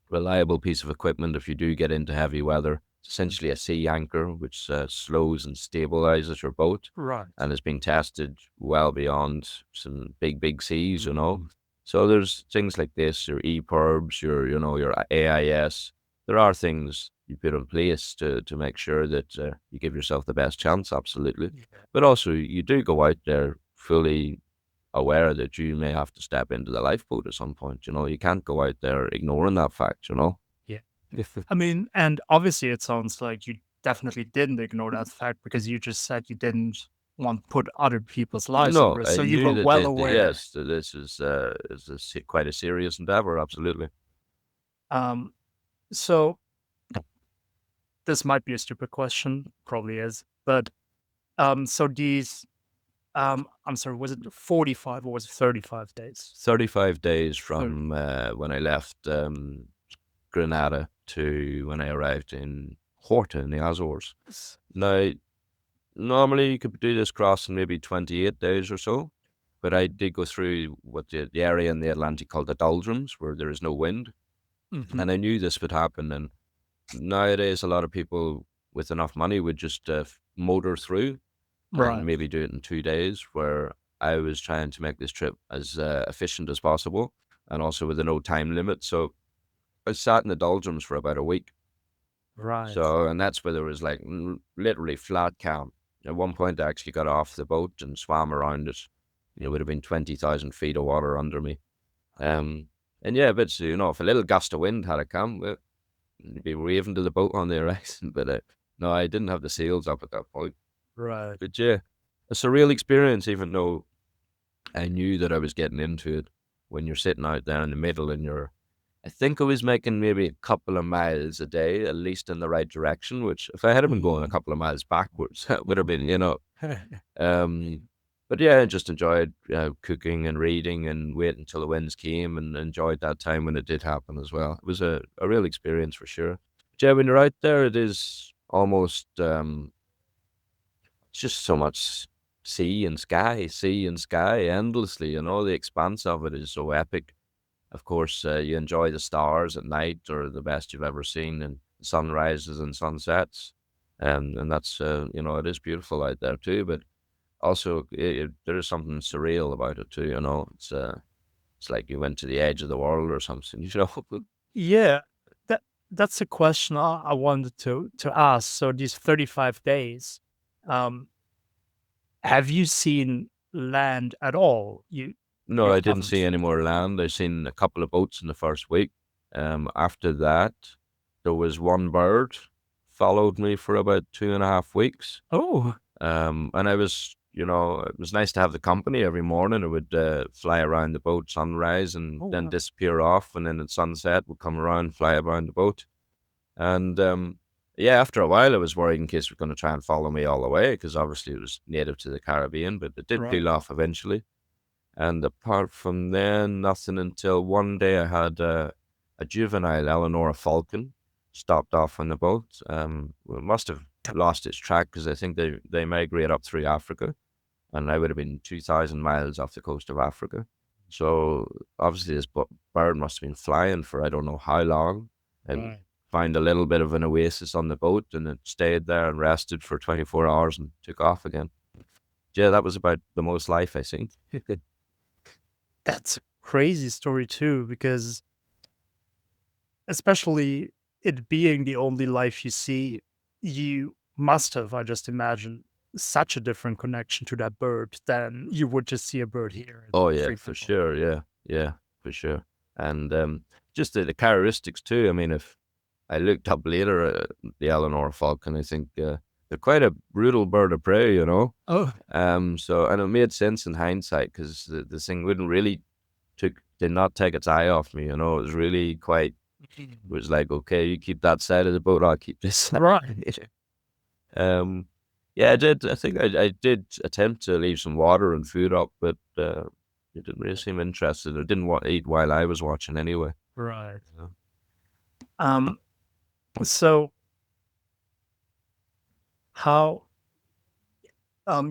[SPEAKER 3] reliable piece of equipment if you do get into heavy weather. It's
[SPEAKER 2] Mm,
[SPEAKER 3] essentially a sea anchor, which slows and stabilizes your boat
[SPEAKER 2] right.
[SPEAKER 3] and has been tested well beyond some big seas.
[SPEAKER 2] Mm,
[SPEAKER 3] So there's things like this, your EPIRBs, your AIS. There are things you put in place to make sure that you give yourself the best chance, absolutely.
[SPEAKER 2] yeah.
[SPEAKER 3] But also, you do go out there fully aware that you may have to step into the lifeboat at some point. You can't go out there ignoring that fact.
[SPEAKER 2] Yeah. I mean, and obviously it sounds like you definitely didn't ignore that fact because you just said you didn't want to put other people's lives at
[SPEAKER 3] No,
[SPEAKER 2] risk.
[SPEAKER 3] I
[SPEAKER 2] So you
[SPEAKER 3] knew
[SPEAKER 2] were
[SPEAKER 3] that
[SPEAKER 2] well aware.
[SPEAKER 3] yes, that this is quite a serious endeavor. Absolutely.
[SPEAKER 2] Um, so this might be a stupid question, probably is, but so these I'm sorry, was it 45 or was it 35 days?
[SPEAKER 3] 35 days
[SPEAKER 2] 30.
[SPEAKER 3] from when I left Grenada to when I arrived in Horta in the Azores. Now, normally you could do this cross in maybe 28 days or so, but I did go through what the area in the Atlantic called the doldrums, where there is no wind,
[SPEAKER 2] Hmm.
[SPEAKER 3] and I knew this would happen. And nowadays, a lot of people with enough money would just motor through and
[SPEAKER 2] Right.
[SPEAKER 3] maybe do it in 2 days, where I was trying to make this trip as efficient as possible and also with a no time limit. So I sat in the doldrums for about a week.
[SPEAKER 2] Right.
[SPEAKER 3] So, and that's where there was like literally flat calm. At one point, I actually got off the boat and swam around it. It would have been 20,000 feet of water under me. Um, and yeah, but if a little gust of wind had come, well, you'd be waving to the boat on the horizon. But no, I didn't have the sails up at that point.
[SPEAKER 2] Right.
[SPEAKER 3] But yeah, a surreal experience, even though I knew that I was getting into it when you're sitting out there in the middle and I think I was making maybe a couple of miles a day, at least in the right direction, which if I had been going a
[SPEAKER 2] Mm.
[SPEAKER 3] couple of miles backwards, that would have been. Um, but yeah, I just enjoyed cooking and reading and waiting until the winds came and enjoyed that time when it did happen as well. It was a real experience for sure. But yeah, when you're out there, it is almost it's just so much sea and sky endlessly. You know, the expanse of it is so epic. Of course, you enjoy the stars at night, or the best you've ever seen, and sunrises and sunsets, and that's you know, it is beautiful out there too. But also, there is something surreal about it too. You know, it's like you went to the edge of the world or something. You know,
[SPEAKER 2] Yeah, that that's a question I wanted to ask. So these 35 days, um, have you seen land at all?
[SPEAKER 3] no,
[SPEAKER 2] You
[SPEAKER 3] I didn't see
[SPEAKER 2] haven't.
[SPEAKER 3] any more land. I seen a couple of boats in the first week. After that, there was one bird followed me for about 2.5 weeks.
[SPEAKER 2] Oh,
[SPEAKER 3] And I was, you know, it was nice to have the company every morning. It would fly around the boat sunrise and
[SPEAKER 2] oh
[SPEAKER 3] then
[SPEAKER 2] wow.
[SPEAKER 3] disappear off, and then at sunset would come around, fly around the boat. And yeah, after a while, I was worried in case it was going to try and follow me all the way because obviously it was native to the Caribbean, but it did
[SPEAKER 2] Right.
[SPEAKER 3] peel off eventually. And apart from then, nothing until one day I had a juvenile Eleanor falcon stopped off on the boat. Well, it must have lost its track because I think they migrate up through Africa, and I would have been 2,000 miles off the coast of Africa. So obviously, this bird must have been flying for I don't know how long. I
[SPEAKER 2] Right.
[SPEAKER 3] found a little bit of an oasis on the boat, and it stayed there and rested for 24 hours and took off again. Yeah, that was about the most life I seen.
[SPEAKER 2] That's a crazy story too, because especially it being the only life you see, you must have, I just imagine, such a different connection to that bird than you would just see a bird here
[SPEAKER 3] Oh
[SPEAKER 2] in
[SPEAKER 3] yeah, for
[SPEAKER 2] Fremantle.
[SPEAKER 3] sure. Yeah, yeah, for sure. And just the characteristics too. I mean, if I looked up later at the Eleanor Falcon, I think they're quite a brutal bird of prey, you know.
[SPEAKER 2] Oh,
[SPEAKER 3] So and it made sense in hindsight because the thing wouldn't really did not take its eye off me. You know, it was really quite. It was like, okay, you keep that side of the boat, I'll keep this side.
[SPEAKER 2] right.
[SPEAKER 3] um, yeah, I did. I think I did attempt to leave some water and food up, but it didn't really seem interested. It didn't want to eat while I was watching anyway.
[SPEAKER 2] Right.
[SPEAKER 3] Yeah.
[SPEAKER 2] Um, so how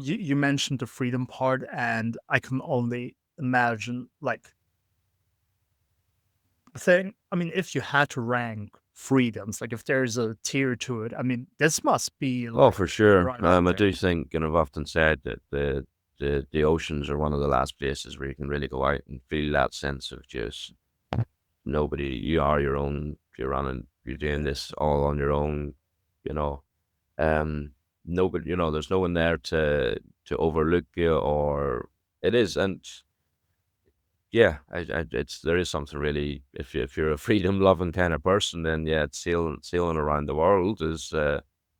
[SPEAKER 2] you mentioned the freedom part, and I can only imagine like the thing. I mean, if you had to rank freedoms, like if there's a tier to it, I mean, this must be
[SPEAKER 3] Oh,
[SPEAKER 2] like
[SPEAKER 3] for sure.
[SPEAKER 2] right up
[SPEAKER 3] I
[SPEAKER 2] there.
[SPEAKER 3] do think, and I've often said that the oceans are one of the last places where you can really go out and feel that sense of just nobody. You are your own. You're running. You're doing
[SPEAKER 2] Yeah.
[SPEAKER 3] this all on your own. You know, nobody. You know, there's no one there to overlook you, or it is. And yeah, it's there is something really. If you're a freedom loving kind of person, then yeah, sailing around the world is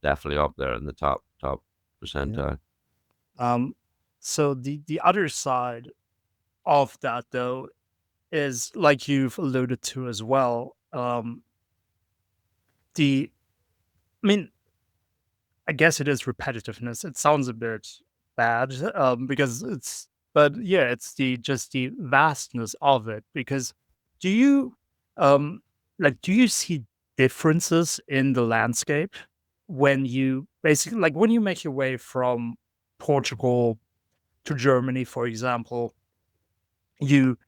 [SPEAKER 3] definitely up there in the top
[SPEAKER 2] Yeah.
[SPEAKER 3] percentile.
[SPEAKER 2] Um, so the other side of that though is like you've alluded to as well. The I mean, I guess it is repetitiveness. It sounds a bit bad, because it's but yeah, it's the just the vastness of it. Because do you um do you see differences in the landscape when you basically like when you make your way from Portugal to Germany, for example, you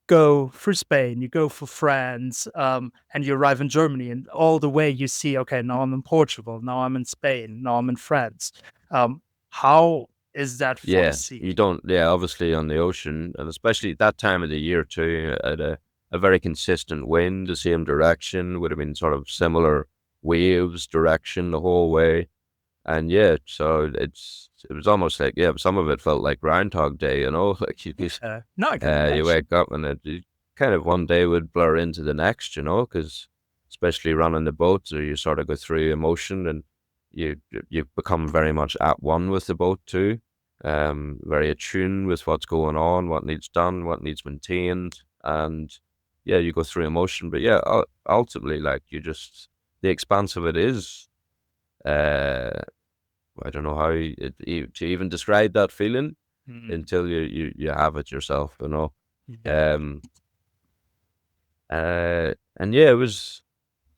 [SPEAKER 2] go for Spain, you go for France, and you arrive in Germany, and all the way you see, okay, now I'm in Portugal, now I'm in Spain, now I'm in France. How is that for a
[SPEAKER 3] Yeah, you
[SPEAKER 2] sea?
[SPEAKER 3] don't. Yeah, obviously on the ocean, and especially at that time of the year too, at a very consistent wind, the same direction would have been sort of similar waves direction the whole way. And yeah, so it was almost like yeah, some of it felt like Groundhog Day, you know, like
[SPEAKER 2] Yeah, no, I can
[SPEAKER 3] you
[SPEAKER 2] imagine.
[SPEAKER 3] wake up and it kind of one day would blur into the next, you know, because especially running the boat, so you sort of go through emotion and you you become very much at one with the boat too, very attuned with what's going on, what needs done, what needs maintained, and yeah, you go through emotion. But yeah, ultimately, like you just the expanse of it is. Uh, I don't know how to even describe that feeling.
[SPEAKER 2] Mm,
[SPEAKER 3] until you have it yourself, you know.
[SPEAKER 2] yeah.
[SPEAKER 3] Um, and yeah, it was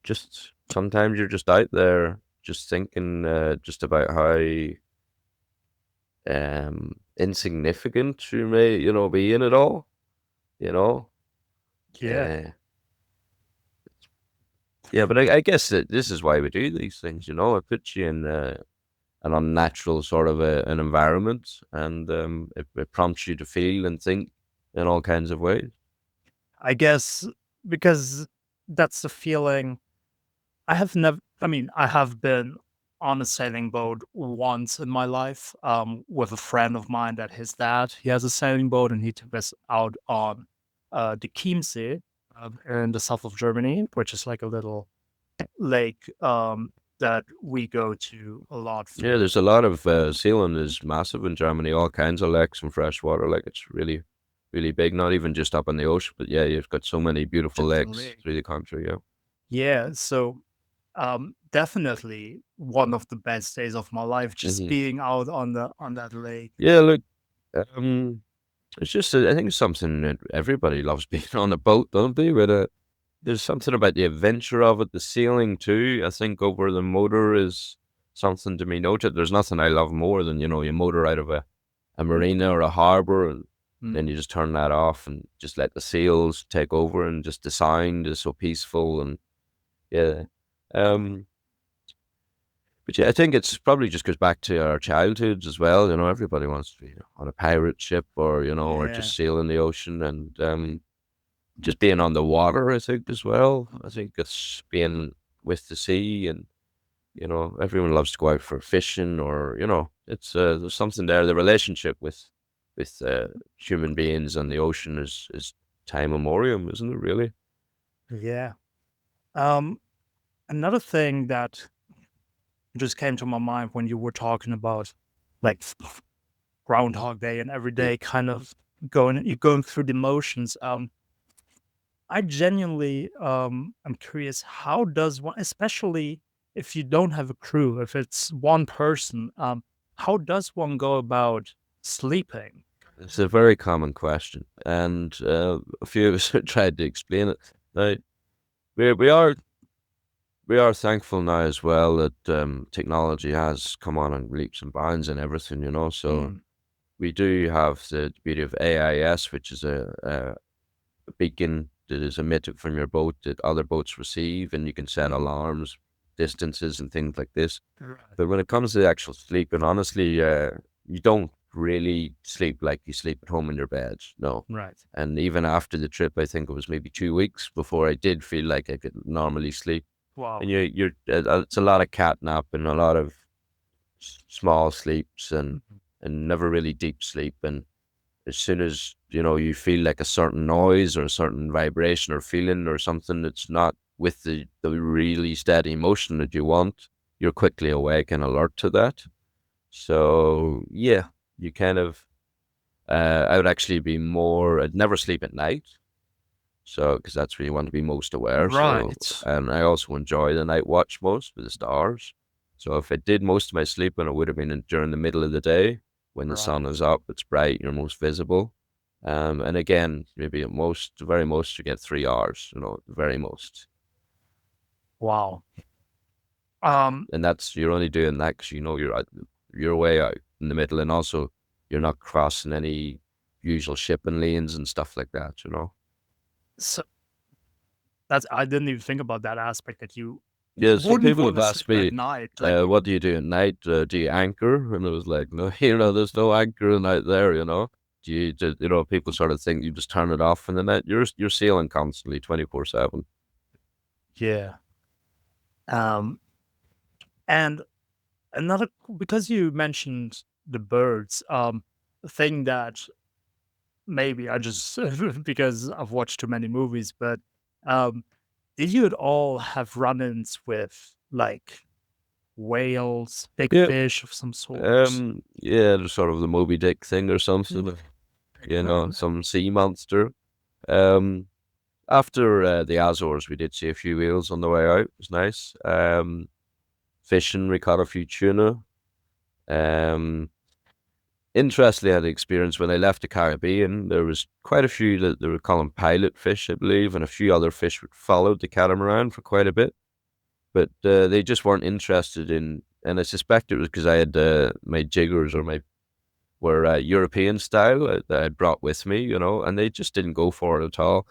[SPEAKER 3] just sometimes you're just out there, just thinking, just about how insignificant you may, be in it all, you know.
[SPEAKER 2] Yeah.
[SPEAKER 3] Uh, yeah, but I guess that this is why we do these things, you know. It puts you in an unnatural sort of an environment, and it prompts you to feel and think in all kinds of ways.
[SPEAKER 2] I guess because that's the feeling I have never I mean, I have been on a sailing boat once in my life, with a friend of mine that his dad, he has a sailing boat and he took us out on, the Chiemsee, in the south of Germany, which is like a little lake, that we go to a lot
[SPEAKER 3] Yeah,
[SPEAKER 2] for.
[SPEAKER 3] there's a lot of sealing is massive in Germany, all kinds of lakes and freshwater. Like it's really, really big. Not even just up in the ocean, but yeah, you've got so many beautiful
[SPEAKER 2] Just a
[SPEAKER 3] lakes
[SPEAKER 2] lake.
[SPEAKER 3] through the country. Yeah.
[SPEAKER 2] Yeah, so, definitely one of the best days of my life just
[SPEAKER 3] Hmm.
[SPEAKER 2] being out on that lake.
[SPEAKER 3] Yeah. Look, um, it's just I think it's something that everybody loves being on a boat, don't they? But there's something about the adventure of it, the sailing too. I think over the motor is something to be noted. There's nothing I love more than you motor out of a marina or a harbor, and then
[SPEAKER 2] Mm.
[SPEAKER 3] you just turn that off and just let the sails take over, and just the sound is so peaceful and yeah. Um, but yeah, I think it's probably just goes back to our childhoods as well. You know, everybody wants to be on a pirate ship or or
[SPEAKER 2] Yeah.
[SPEAKER 3] just sail in the ocean and just being on the water. I think as well. I think it's being with the sea and everyone loves to go out for fishing or it's there's something there. The relationship with human beings and the ocean is time memoriam, isn't it? Really?
[SPEAKER 2] Yeah. Um, Another thing that just came to my mind when you were talking about like Groundhog Day and every
[SPEAKER 3] Yeah.
[SPEAKER 2] day kind of going through the motions. I genuinely am curious, how does one, especially if you don't have a crew, if it's one person, how does one go about sleeping?
[SPEAKER 3] It's a very common question, and a few of us have tried to explain it. Now, we are thankful now as well that technology has come on in leaps and bounds and everything, So
[SPEAKER 2] Mm,
[SPEAKER 3] we do have the beauty of AIS, which is a beacon that is emitted from your boat that other boats receive, and you can set
[SPEAKER 2] mm,
[SPEAKER 3] alarms, distances, and things like this.
[SPEAKER 2] right,
[SPEAKER 3] But when it comes to the actual sleeping, honestly, you don't really sleep like you sleep at home in your bed. No.
[SPEAKER 2] right.
[SPEAKER 3] And even after the trip, I think it was maybe 2 weeks before I did feel like I could normally sleep. And
[SPEAKER 2] Wow.
[SPEAKER 3] it's a lot of catnap and a lot of small sleeps
[SPEAKER 2] Mhm.
[SPEAKER 3] and never really deep sleep. And as soon as you feel like a certain noise or a certain vibration or feeling or something that's not with the really steady motion that you want, you're quickly awake and alert to that. So yeah, you kind of I would actually be more I'd never sleep at night, so because that's where you want to be most aware. So
[SPEAKER 2] Right.
[SPEAKER 3] and I also enjoy the night watch most with the stars. So if I did most of my sleeping, it would have been during the middle of the day when the
[SPEAKER 2] Right.
[SPEAKER 3] sun is up, it's bright, you're most visible. And again, maybe at most, the very most, you get 3 hours. The very most,
[SPEAKER 2] Wow. Um,
[SPEAKER 3] and that's you're only doing that because you're way out in the middle, and also you're not crossing any usual shipping lanes and stuff like that.
[SPEAKER 2] so that's I didn't even think about that aspect that you
[SPEAKER 3] Yeah, some
[SPEAKER 2] wouldn't
[SPEAKER 3] people
[SPEAKER 2] want
[SPEAKER 3] have
[SPEAKER 2] to
[SPEAKER 3] asked
[SPEAKER 2] sleep at
[SPEAKER 3] me,
[SPEAKER 2] night. Like,
[SPEAKER 3] what do you do at night? Do you anchor? And I was like, no, there's no anchoring out there. People sort of think you just turn it off in the night. You're sailing constantly, 24/7.
[SPEAKER 2] yeah. Um, and another because you mentioned the birds, a thing that maybe I just because I've watched too many movies, but um, did you at all have run-ins with like whales, big
[SPEAKER 3] Yeah.
[SPEAKER 2] fish of some sort?
[SPEAKER 3] Yeah, there's sort of the Moby Dick thing or something, some sea monster. Um, After the Azores, we did see a few whales on the way out. It was nice. Fishing, we caught a few tuna. Um, interestingly, I had the experience when I left the Caribbean. There was quite a few that they were calling pilot fish, I believe, and a few other fish that followed the catamaran for quite a bit. But they just weren't interested in, and I suspect it was because I had my jiggers or my were European style that I'd brought with me, and they just didn't go for it at all.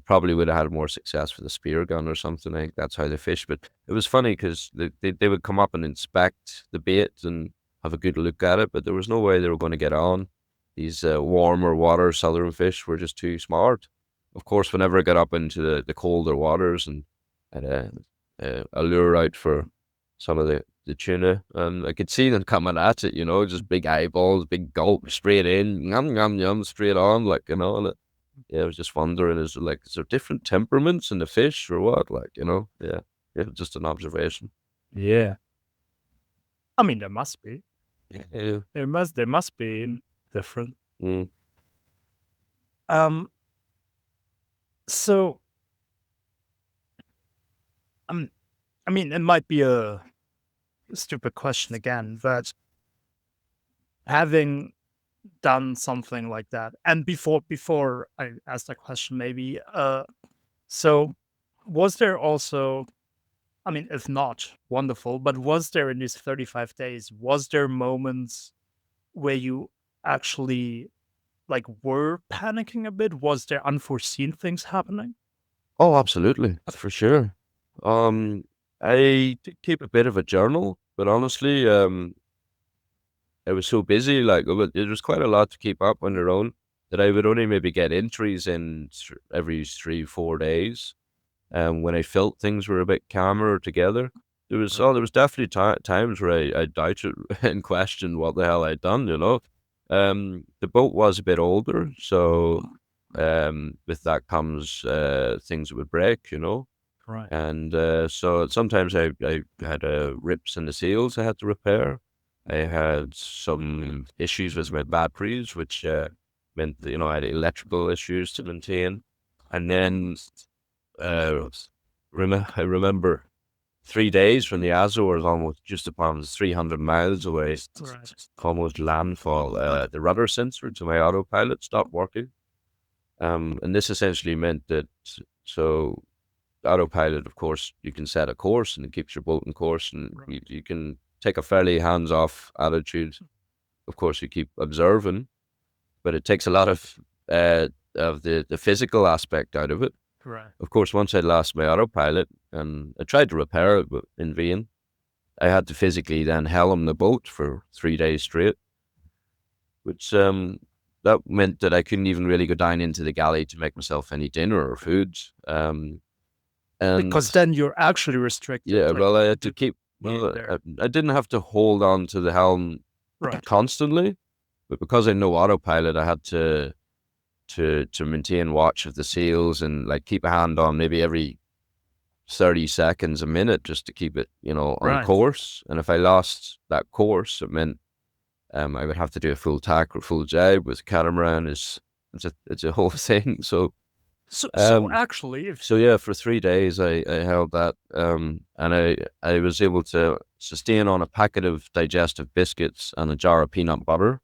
[SPEAKER 3] Probably would have had more success with a spear gun or something. I think that's how they fish. But it was funny because they would come up and inspect the bait and have a good look at it, but there was no way they were going to get on. These warmer water southern fish were just too smart. Of course, whenever I got up into the colder waters and had a lure out for some of the tuna, I could see them coming at it, just big eyeballs, big gulp, straight in, yum, yum, yum, straight on, like, and yeah, I was just wondering, is there different temperaments in the fish or what, like, yeah, just an observation.
[SPEAKER 2] Yeah. I mean, there must be.
[SPEAKER 3] Yeah.
[SPEAKER 2] There must be different.
[SPEAKER 3] Mm.
[SPEAKER 2] Um, so, um, I mean, it might be a stupid question again, but having done something like that, and before I ask that question, maybe, so was there also, I mean, if not, wonderful, but was there in these 35 days, was there moments where you actually, like, were panicking a bit? Was there unforeseen things happening?
[SPEAKER 3] Oh, absolutely, for sure. Um, I did keep a bit of a journal, but honestly, I was so busy, like, it was quite a lot to keep up on your own that I would only maybe get entries in every 3, 4 days. When I felt things were a bit calmer together, there was definitely times where I doubted and questioned what the hell I'd done. The boat was a bit older, so with that comes things that would break.
[SPEAKER 2] Right.
[SPEAKER 3] And so sometimes I had rips in the seals I had to repair. I had some issues with my batteries, which meant that, I had electrical issues to maintain. And then uh, I remember 3 days from the Azores, almost just upon 300 miles away,
[SPEAKER 2] Right.
[SPEAKER 3] almost landfall. The rudder sensor to my autopilot stopped working. And this essentially meant that, so autopilot, of course, you can set a course and it keeps your boat in course, and you can take a fairly hands-off attitude. Of course, you keep observing, but it takes a lot of the physical aspect out of it.
[SPEAKER 2] Right.
[SPEAKER 3] Of course, once I'd lost my autopilot and I tried to repair it, but in vain, I had to physically then helm the boat for 3 days straight, which that meant that I couldn't even really go down into the galley to make myself any dinner or food. And
[SPEAKER 2] Because then you're actually restricted,
[SPEAKER 3] yeah,
[SPEAKER 2] like,
[SPEAKER 3] well, I had to
[SPEAKER 2] to
[SPEAKER 3] keep.
[SPEAKER 2] being
[SPEAKER 3] Well,
[SPEAKER 2] there.
[SPEAKER 3] I didn't have to hold on to the helm
[SPEAKER 2] Right.
[SPEAKER 3] constantly, but because I know autopilot, I had to maintain watch of the seals and like keep a hand on maybe every 30 seconds a minute just to keep it, on
[SPEAKER 2] Right.
[SPEAKER 3] course. And if I lost that course, it meant I would have to do a full tack or full jibe with catamaran. It's a whole thing. So
[SPEAKER 2] So
[SPEAKER 3] um,
[SPEAKER 2] actually, if
[SPEAKER 3] so yeah, for 3 days I held that, and I was able to sustain on a packet of digestive biscuits and a jar of peanut butter.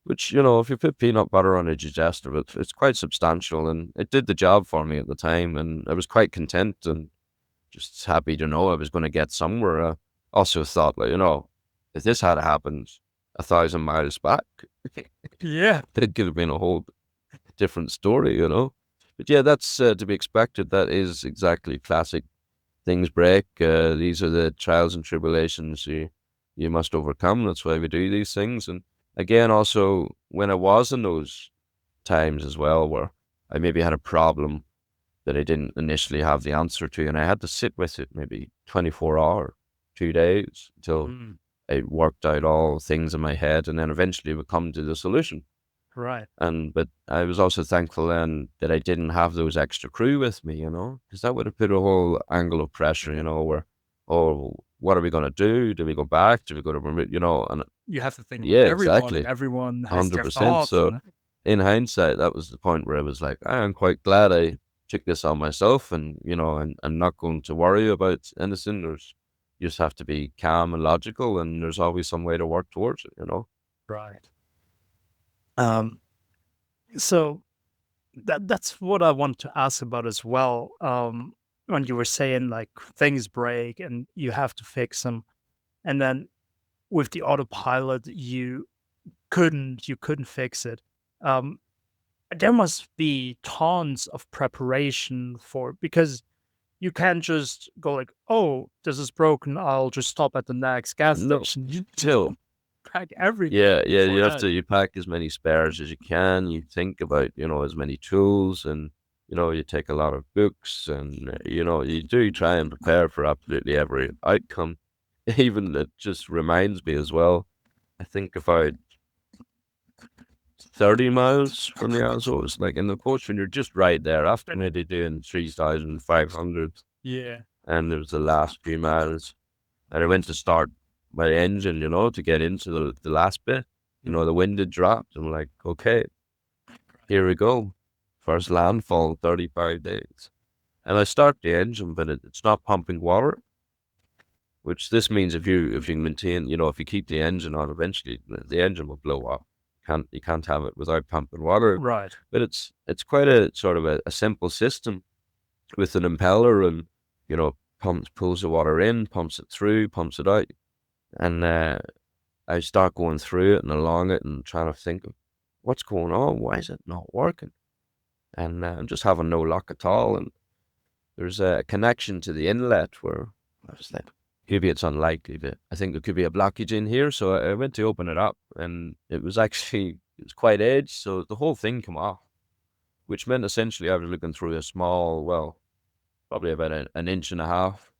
[SPEAKER 3] Which, if you put peanut butter on a digestive, it's quite substantial, and it did the job for me at the time, and I was quite content and just happy to know I was going to get somewhere. I also thought, like, if this had happened 1,000 miles back,
[SPEAKER 2] yeah.
[SPEAKER 3] it could have been a whole different story. But yeah, that's to be expected. That is exactly classic. Things break. These are the trials and tribulations you must overcome. That's why we do these things. And again, also when I was in those times as well, where I maybe had a problem that I didn't initially have the answer to, and I had to sit with it maybe 24 hours, 2 days until
[SPEAKER 2] Mm,
[SPEAKER 3] I worked out all things in my head, and then eventually would come to the solution.
[SPEAKER 2] right.
[SPEAKER 3] But I was also thankful then that I didn't have those extra crew with me, because that would have put a whole angle of pressure, where, oh, what are we going to do? Do we go back? Do we go to, and
[SPEAKER 2] You have to think of
[SPEAKER 3] yeah,
[SPEAKER 2] everyone, and
[SPEAKER 3] exactly.
[SPEAKER 2] everyone has their
[SPEAKER 3] 100%.
[SPEAKER 2] thoughts,
[SPEAKER 3] So
[SPEAKER 2] and
[SPEAKER 3] in hindsight, that was the point where I was like, I am quite glad I took this on myself, and, and not going to worry about anything. You just have to be calm and logical, and there's always some way to work towards it.
[SPEAKER 2] right. Um, so that's what I want to ask about as well. When you were saying like things break and you have to fix them, and then with the autopilot, you couldn't fix it. Um, there must be tons of preparation for because you can't just go like, "Oh, this is broken. I'll just stop at the next gas
[SPEAKER 3] No,
[SPEAKER 2] station." You need to
[SPEAKER 3] still.
[SPEAKER 2] pack everything
[SPEAKER 3] Yeah, yeah,
[SPEAKER 2] for
[SPEAKER 3] you have
[SPEAKER 2] that.
[SPEAKER 3] to you pack as many spares as you can. You think about, as many tools and, you take a lot of books and, you do try and prepare for absolutely every outcome. Even it just reminds me as well. I think about 30 miles from the Azores, like in the coach when you're just right there after maybe doing 3,500
[SPEAKER 2] Yeah.
[SPEAKER 3] and there was the last few miles. And I went to start my engine, to get into the last bit.
[SPEAKER 2] Mm.
[SPEAKER 3] The wind had dropped. I'm like, okay, here we go. First landfall, 35 days. And I start the engine, but it's not pumping water, which this means if you maintain, if you keep the engine on, eventually the engine will blow up. You can't have it without pumping water.
[SPEAKER 2] Right.
[SPEAKER 3] But it's quite a sort of a simple system with an impeller and, pulls the water in, pumps it through, pumps it out. And I start going through it and along it and trying to think of what's going on. Why is it not working? And I'm just having no luck at all. And there's a connection to the inlet where I was like, maybe it's unlikely, but I think there could be a blockage in here. So I went to open it up, and it was quite edged, so the whole thing came off, which meant essentially I was looking through a small, well, probably about an inch and a half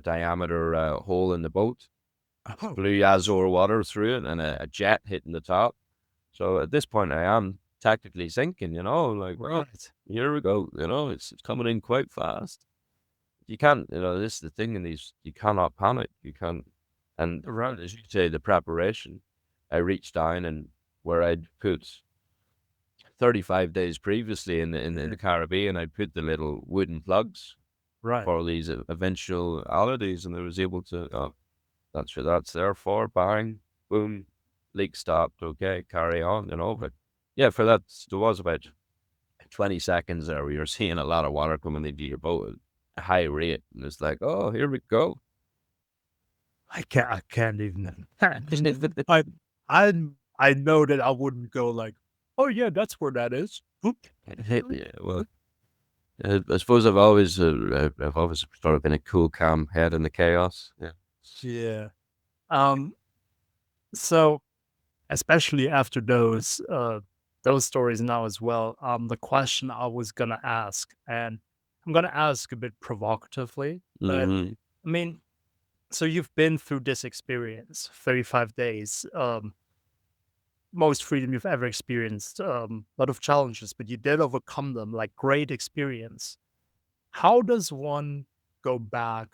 [SPEAKER 3] diameter hole in the boat.
[SPEAKER 2] Oh,
[SPEAKER 3] Blue Azure water through it and a jet hitting the top. So at this point, I am tactically thinking, like, well,
[SPEAKER 2] right.
[SPEAKER 3] here we go. It's coming in quite fast. You can't, this is the thing in these, you cannot panic. You can't. And
[SPEAKER 2] Right.
[SPEAKER 3] as you say, the preparation, I reached down and where I'd put 35 days previously in
[SPEAKER 2] Yeah.
[SPEAKER 3] the Caribbean, I put the little wooden plugs
[SPEAKER 2] Right.
[SPEAKER 3] for these eventualities, and I was able to, that's what that's there for. Bang, boom, leak stopped. Okay, carry on. But yeah, for that there was about 20 seconds there where you're seeing a lot of water coming into your boat at a high rate, and it's like, oh, here we go.
[SPEAKER 2] I can't even I I I know that I wouldn't go like, "Oh, yeah, that's where that is." Oop.
[SPEAKER 3] Yeah, well, I suppose I've always sort of been a cool, calm head in the chaos. Yeah.
[SPEAKER 2] Yeah. Um, so especially after those stories now as well, the question I was gonna ask, and I'm gonna ask a bit provocatively, but
[SPEAKER 3] Hmm.
[SPEAKER 2] I mean, so you've been through this experience, 35 days, most freedom you've ever experienced, a lot of challenges, but you did overcome them, like great experience. How does one go back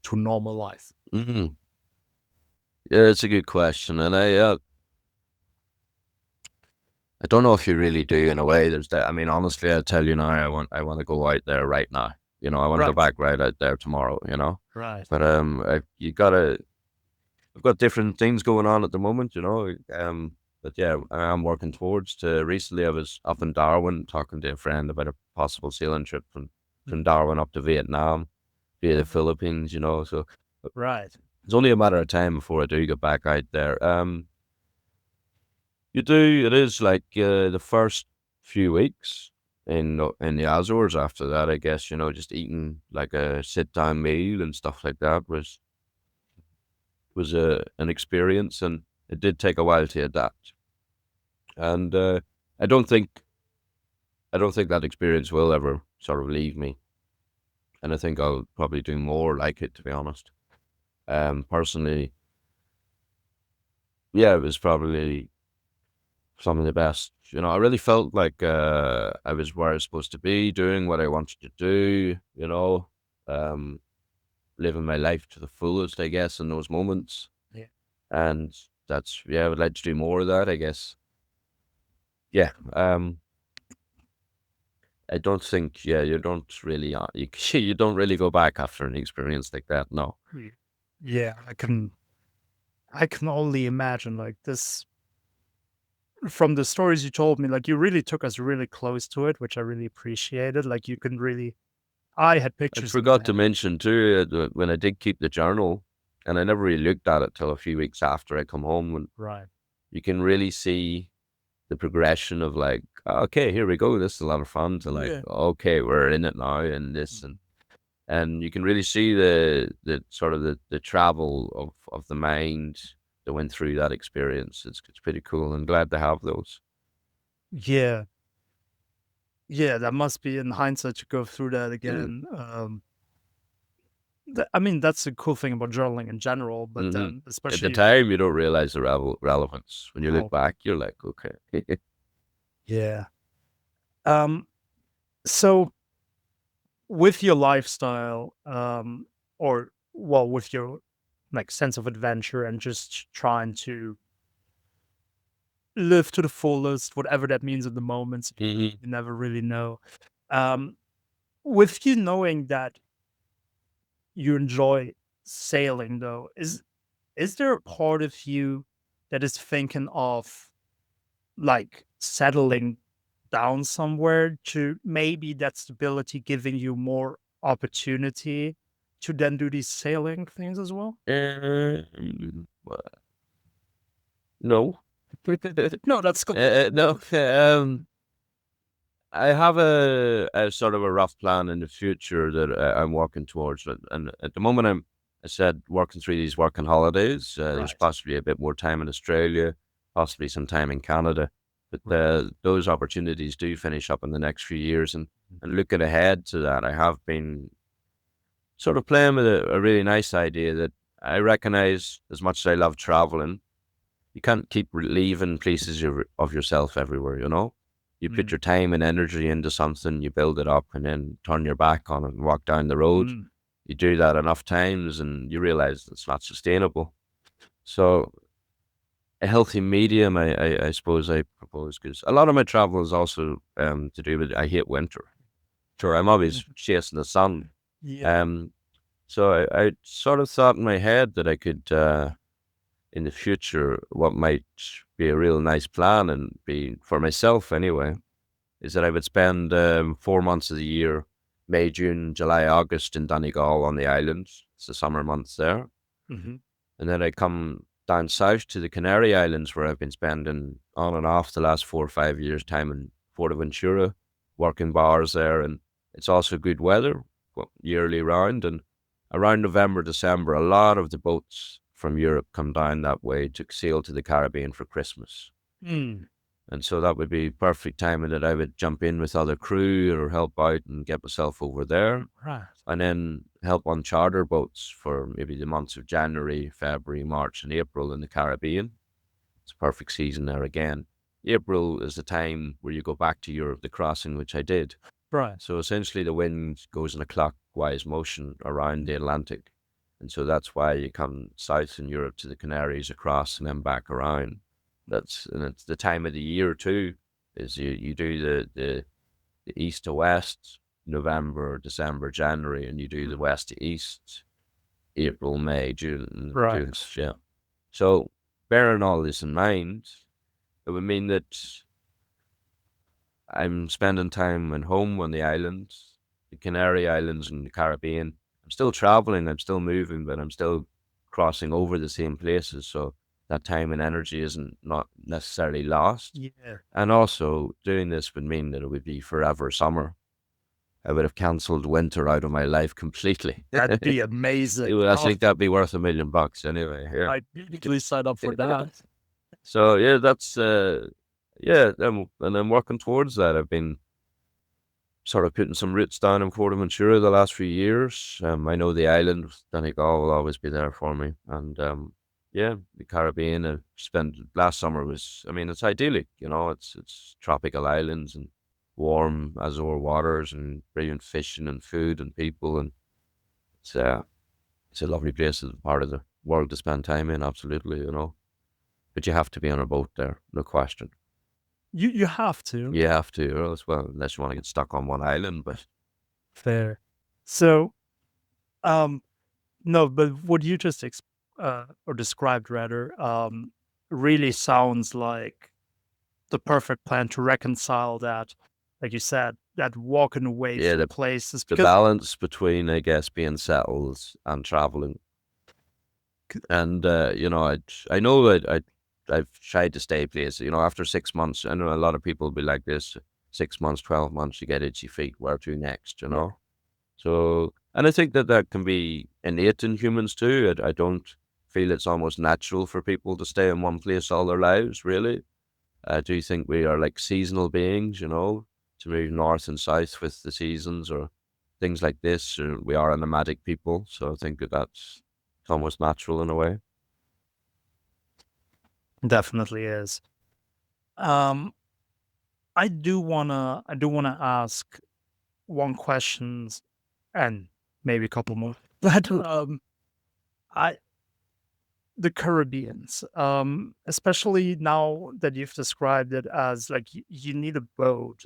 [SPEAKER 2] to normal life?
[SPEAKER 3] Hmm. Yeah, it's a good question, and I don't know if you really do in a way. There's that. I mean, honestly, I tell you now, I want to go out there right now. I want to go
[SPEAKER 2] Right,
[SPEAKER 3] back right out there tomorrow.
[SPEAKER 2] right.
[SPEAKER 3] But you gotta. I've got different things going on at the moment. But yeah, I am working towards. To recently, I was up in Darwin talking to a friend about a possible sailing trip from
[SPEAKER 2] Mm,
[SPEAKER 3] Darwin up to Vietnam via the Philippines. So
[SPEAKER 2] right.
[SPEAKER 3] it's only a matter of time before I do get back out there. You do. It is like the first few weeks in the Azores. After that, I guess just eating like a sit down meal and stuff like that was an experience, and it did take a while to adapt. And I don't think I don't think that experience will ever sort of leave me. And I think I'll probably do more like it, to be honest. Personally, yeah, it was probably some of the best. I really felt like I was where I was supposed to be, doing what I wanted to do, um, living my life to the fullest, I guess, in those moments.
[SPEAKER 2] Yeah.
[SPEAKER 3] And yeah, I would like to do more of that, I guess. Yeah. I don't think, yeah, you don't really, you don't really go back after an experience like that. No.
[SPEAKER 2] Mm. Yeah, I can only imagine like this from the stories you told me, like, you really took us really close to it, which I really appreciated. Like, you can really I had
[SPEAKER 3] I
[SPEAKER 2] pictures in my
[SPEAKER 3] forgot to
[SPEAKER 2] head.
[SPEAKER 3] mention too, when I did keep the journal, and I never really looked at it till a few weeks after I come home, when
[SPEAKER 2] Right.
[SPEAKER 3] you can really see the progression of like, okay, here we go. This is a lot of fun to like,
[SPEAKER 2] Yeah.
[SPEAKER 3] okay, we're in it now and this
[SPEAKER 2] Mhm.
[SPEAKER 3] and you can really see the sort of the travel of the mind that went through that experience. It's pretty cool and glad to have those.
[SPEAKER 2] Yeah. Yeah, that must be in hindsight to go through that
[SPEAKER 3] Mm,
[SPEAKER 2] again. I mean, that's the cool thing about journaling in general, but
[SPEAKER 3] hmm.
[SPEAKER 2] then
[SPEAKER 3] At the
[SPEAKER 2] especially
[SPEAKER 3] time, you don't realize the relevance. When you look
[SPEAKER 2] oh,
[SPEAKER 3] back, you're like, okay.
[SPEAKER 2] yeah. Um, so with your lifestyle, or well, with your like sense of adventure and just trying to live to the fullest, whatever that means at the moment,
[SPEAKER 3] Hmm.
[SPEAKER 2] you never really know. Um, with you knowing that you enjoy sailing, though, is there a part of you that is thinking of like settling down somewhere to maybe that stability giving you more opportunity to then do these sailing things as well?
[SPEAKER 3] Well, no.
[SPEAKER 2] No, that's cool.
[SPEAKER 3] No. I have a sort of a rough plan in the future that I'm working towards, and at the moment I said working through these working holidays. There's
[SPEAKER 2] Right,
[SPEAKER 3] possibly a bit more time in Australia, possibly some time in Canada, but
[SPEAKER 2] right.
[SPEAKER 3] those opportunities do finish up in the next few years. And
[SPEAKER 2] Mhm.
[SPEAKER 3] looking ahead to that, I have been sort of playing with a really nice idea that I recognize as much as I love traveling. You can't keep leaving pieces of yourself everywhere, you know? You put
[SPEAKER 2] Mm,
[SPEAKER 3] your time and energy into something, you build it up, and then turn your back on it and walk down the road.
[SPEAKER 2] mm,
[SPEAKER 3] You do that enough times and you realize it's not sustainable. So, a healthy medium, I suppose I propose, because a lot of my travel is also to do with I hate winter. Sure, I'm always
[SPEAKER 2] mhm.
[SPEAKER 3] chasing the sun.
[SPEAKER 2] Yeah.
[SPEAKER 3] Um, so I sort of thought in my head that I could in the future, what might be a real nice plan and be for myself anyway, is that I would spend 4 months of the year, May, June, July, August in Donegal on the islands. It's the summer months there.
[SPEAKER 2] Mhm.
[SPEAKER 3] And then I come down south to the Canary Islands where I've been spending on and off the last 4 or 5 years time in Fuerteventura, working bars there. And it's also good weather yearly round. And around November, December, a lot of the boats from Europe come down that way to sail to the Caribbean for Christmas.
[SPEAKER 2] Mm,
[SPEAKER 3] And so that would be perfect timing that I would jump in with other crew or help out and get myself over there
[SPEAKER 2] right.
[SPEAKER 3] and then help on charter boats for maybe the months of January, February, March, and April in the Caribbean. It's a perfect season there again. April is the time where you go back to Europe, the crossing, which I did.
[SPEAKER 2] Right.
[SPEAKER 3] So essentially, the wind goes in a clockwise motion around the
[SPEAKER 2] Mhm.
[SPEAKER 3] Atlantic. And so that's why you come south in Europe to the Canaries across and then back around. And it's the time of the year too, is you do the east to west, November, December, January, and you do the
[SPEAKER 2] Mm,
[SPEAKER 3] west to east, April, May, June,
[SPEAKER 2] right.
[SPEAKER 3] June, yeah. So bearing all this in mind, it would mean that I'm spending time at home on the islands, the Canary Islands and the Caribbean. I'm still traveling, I'm still moving, but I'm still crossing over the same places. So that time and energy isn't not necessarily lost.
[SPEAKER 2] Yeah.
[SPEAKER 3] And also doing this would mean that it would be forever summer. I would have cancelled winter out of my life completely.
[SPEAKER 2] That'd be amazing.
[SPEAKER 3] I
[SPEAKER 2] Oh,
[SPEAKER 3] think that'd be worth $1 million anyway. Yeah.
[SPEAKER 2] I'd immediately sign up for that.
[SPEAKER 3] So yeah, that's yeah, and I'm working towards that. I've been sort of putting some roots down in Fuerteventura the last few years. I know the island, Donegal will always be there for me. And yeah, the Caribbean, I spent last summer was, I mean, it's idyllic, you know, it's tropical islands and warm azure waters and brilliant fishing and food and people. And it's, uh, it's a lovely place, it's a part of the world to spend time in, absolutely, you know. But you have to be on a boat there, no question.
[SPEAKER 2] You have to.
[SPEAKER 3] You have to, or else, well, unless you want to get stuck on one island, but
[SPEAKER 2] Fair. So, um, no, but what you just or described rather, really sounds like the perfect plan to reconcile that, like you said, that walking away
[SPEAKER 3] Yeah,
[SPEAKER 2] from places
[SPEAKER 3] the
[SPEAKER 2] because
[SPEAKER 3] balance between, I guess, being settled and traveling. And, I know that I've tried to stay places, after 6 months. I know a lot of people be like this, 6 months, 12 months, you get itchy feet, where to next, you
[SPEAKER 2] yeah,
[SPEAKER 3] know? So, and I think that that can be innate in humans too. I don't feel it's almost natural for people to stay in one place all their lives, really. I do think we are like seasonal beings, to move north and south with the seasons or things like this. Or we are a nomadic people, so I think that that's almost natural in a way.
[SPEAKER 2] definitely is. Um, I do wanna ask one questions and maybe a couple more, but I the Caribbeans, especially now that you've described it as like you need a boat.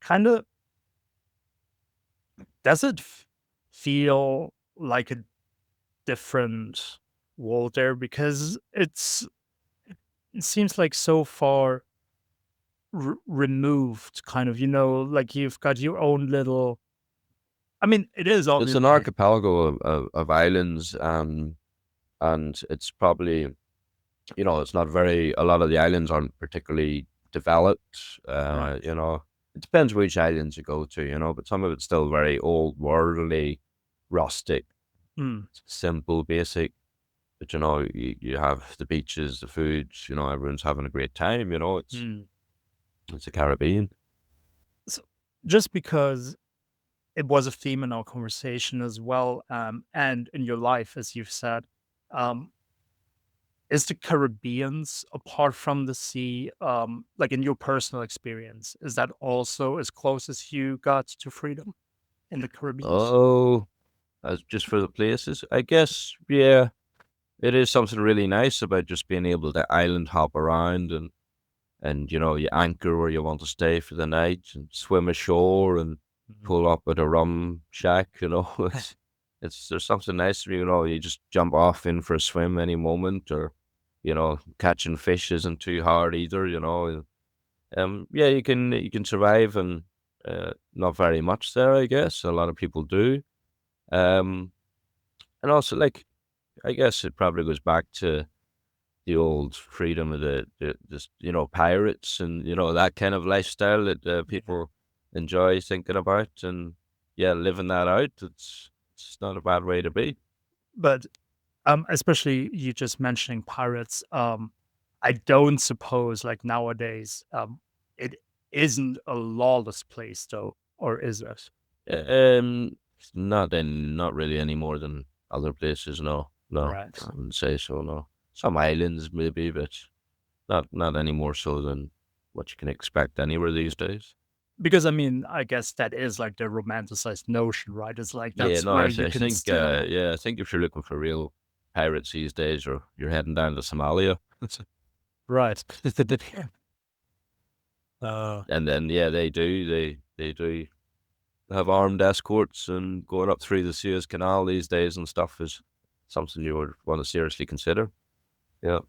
[SPEAKER 2] Kind of does it feel like a different world there because it seems like so far removed, kind of, like you've got your own little. I mean, it is
[SPEAKER 3] It's an
[SPEAKER 2] obviously
[SPEAKER 3] archipelago of islands, and it's probably, it's not very, a lot of the islands aren't particularly developed.
[SPEAKER 2] right.
[SPEAKER 3] It depends which islands you go to, but some of it's still very old worldly, rustic,
[SPEAKER 2] Mm,
[SPEAKER 3] simple, basic. But you have the beaches, the foods, everyone's having a great time,
[SPEAKER 2] mm.
[SPEAKER 3] it's the Caribbean.
[SPEAKER 2] So just because it was a theme in our conversation as well, and in your life, as you've said, um, is the Caribbeans apart from the sea, like in your personal experience, is that also as close as you got to freedom in the Caribbeans?
[SPEAKER 3] Oh, as just for the places, I guess, yeah, it is something really nice about just being able to island hop around and you anchor where you want to stay for the night and swim ashore and
[SPEAKER 2] Mhm.
[SPEAKER 3] pull up at a rum shack. It's there's something nice. You just jump off in for a swim any moment, or catching fish isn't too hard either. Yeah, you can survive and not very much there. I guess a lot of people do. Um, and also like I guess it probably goes back to the old freedom of the just, pirates and, that kind of lifestyle that,
[SPEAKER 2] Yeah.
[SPEAKER 3] people enjoy thinking about and, yeah, living that out. It's not a bad way to be.
[SPEAKER 2] But, especially you just mentioning pirates, I don't suppose, like, nowadays, it isn't a lawless place though, or is it?
[SPEAKER 3] Not really any more than other places, no. No,
[SPEAKER 2] Right.
[SPEAKER 3] I wouldn't say so, no. Some islands maybe, but not any more so than what you can expect anywhere these days.
[SPEAKER 2] Because, I mean, I guess that is, like, the romanticized notion, right? It's like
[SPEAKER 3] Yeah,
[SPEAKER 2] that's
[SPEAKER 3] no,
[SPEAKER 2] where
[SPEAKER 3] I
[SPEAKER 2] you
[SPEAKER 3] th I
[SPEAKER 2] can
[SPEAKER 3] think,
[SPEAKER 2] still.
[SPEAKER 3] yeah, I think if you're looking for real pirates these days, you're heading down to Somalia.
[SPEAKER 2] Right. Uh,
[SPEAKER 3] And then, yeah, they do have armed escorts, and going up through the Suez Canal these days and stuff is something you would wanna seriously consider. Yeah.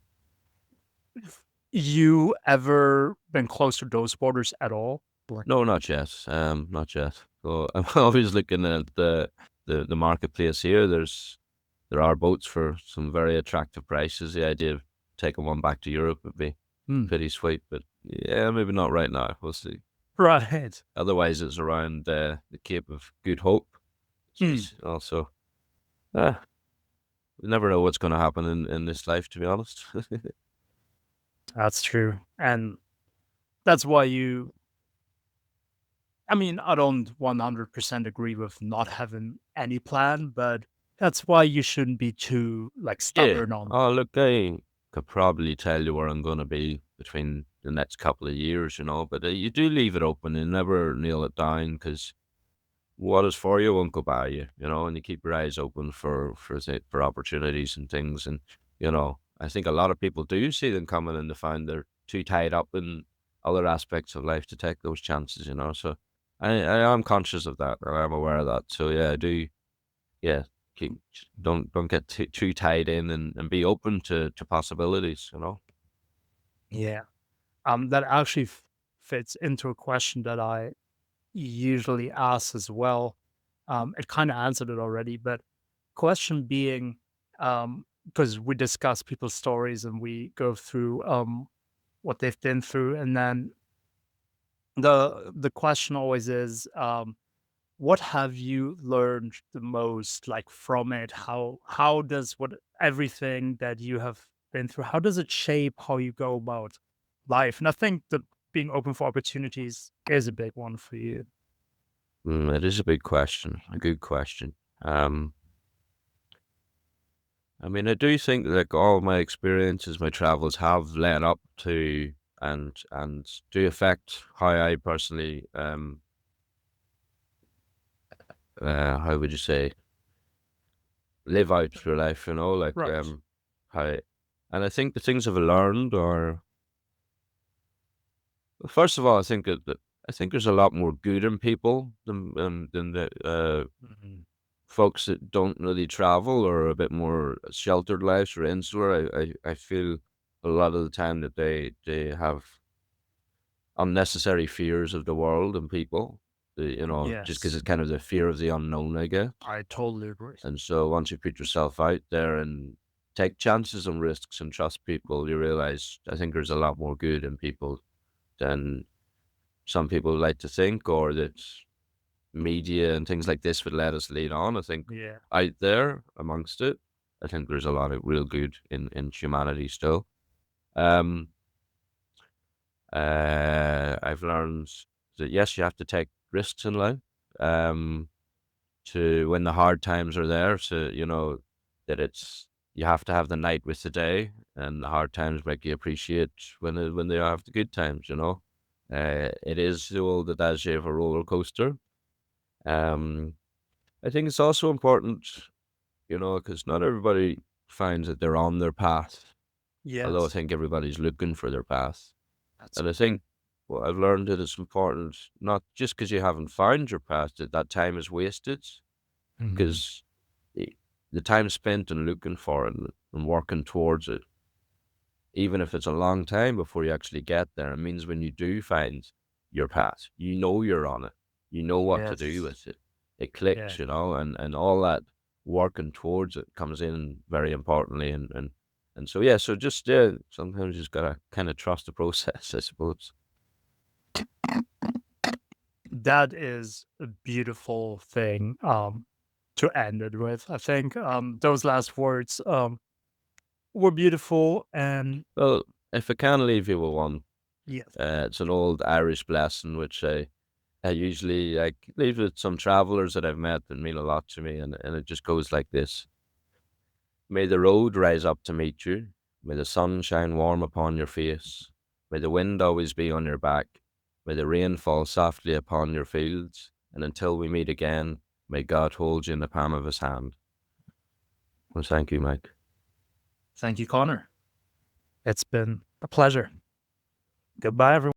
[SPEAKER 2] you ever been close to those borders at all? Like.
[SPEAKER 3] No, not yet, not yet. So, I'm always looking at the marketplace here. There are boats for some very attractive prices. The idea of taking one back to Europe would be
[SPEAKER 2] Mm,
[SPEAKER 3] pretty sweet, but yeah, maybe not right now. We'll see.
[SPEAKER 2] right.
[SPEAKER 3] Otherwise, it's around the Cape of Good Hope, which
[SPEAKER 2] Mm,
[SPEAKER 3] is also, ah, you never know what's going to happen in this life, to be honest.
[SPEAKER 2] that's true, and that's why I mean, I don't 100% agree with not having any plan, but that's why you shouldn't be too, like,
[SPEAKER 3] Yeah.
[SPEAKER 2] stubborn on.
[SPEAKER 3] Oh, look, I could probably tell you where I'm going to be between the next couple of years, but you do leave it open and never nail it down because what is for you won't go by you, and you keep your eyes open for opportunities and things. And, I think a lot of people do see them coming and they find they're too tied up in other aspects of life to take those chances. So I am conscious of that, or I'm aware of that. So yeah, I do, yeah, keep, don't get too tied in and be open to possibilities.
[SPEAKER 2] Yeah. That actually fits into a question that I usually ask as well. It kind of answered it already, but question being, because we discuss people's stories and we go through what they've been through, and then the question always is, what have you learned the most, like, from it? How does what everything that you have been through, how does it shape how you go about life? And I think that being open for opportunities is a big one for you.
[SPEAKER 3] It is a big question, a good question. Um, I mean, I do think like all my experiences, my travels have led up to and do affect how I personally how would you say live out your life, you know, like
[SPEAKER 2] Right.
[SPEAKER 3] how and I think the things I've learned are first of all, I think there's a lot more good in people than the
[SPEAKER 2] Mhm.
[SPEAKER 3] folks that don't really travel or a bit more sheltered lives or insular. I feel a lot of the time that they have unnecessary fears of the world and people. You know, just because
[SPEAKER 2] Yes,
[SPEAKER 3] it's kind of the fear of the unknown, I guess.
[SPEAKER 2] I totally agree.
[SPEAKER 3] And so once you put yourself out there and take chances and risks and trust people, you realize I think there's a lot more good in people than some people like to think, or that media and things like this would let us lead on. I think
[SPEAKER 2] Yeah.
[SPEAKER 3] out there amongst it, I think there's a lot of real good in humanity still. Um, I've learned that yes, you have to take risks in life. Um, to when the hard times are there, so you know that it's you have to have the night with the day, and the hard times make you appreciate when they have the good times. You know, it is the old adage of a roller coaster. Um, I think it's also important, you know, because not everybody finds that they're on their path. Although I
[SPEAKER 2] Yes.
[SPEAKER 3] think everybody's looking for their path,
[SPEAKER 2] That's
[SPEAKER 3] and I think what I've learned that it's important not just because you haven't found your path that that time is wasted,
[SPEAKER 2] Mhm.
[SPEAKER 3] because the time spent in looking for it and working towards it, even if it's a long time before you actually get there, it means when you do find your path, you know you're on it. You know what to do
[SPEAKER 2] Yes.
[SPEAKER 3] with it. It
[SPEAKER 2] Yeah.
[SPEAKER 3] clicks, you know, and all that working towards it comes in very importantly. And so, yeah, so just, yeah, sometimes you just gotta kind of trust the process, I suppose.
[SPEAKER 2] That is a beautiful thing, to end it with. I think, those last words, were beautiful, and
[SPEAKER 3] Well, if I can leave you with one,
[SPEAKER 2] yes.
[SPEAKER 3] it's an old Irish blessing, which I usually like leave with some travelers that I've met that mean a lot to me, and it just goes like this. May the road rise up to meet you. May the sun shine warm upon your face. May the wind always be on your back. May the rain fall softly upon your fields. And until we meet again, may God hold you in the palm of his hand. Well, thank you, Mike.
[SPEAKER 2] Thank you, Connor. It's been a pleasure. Goodbye, everyone.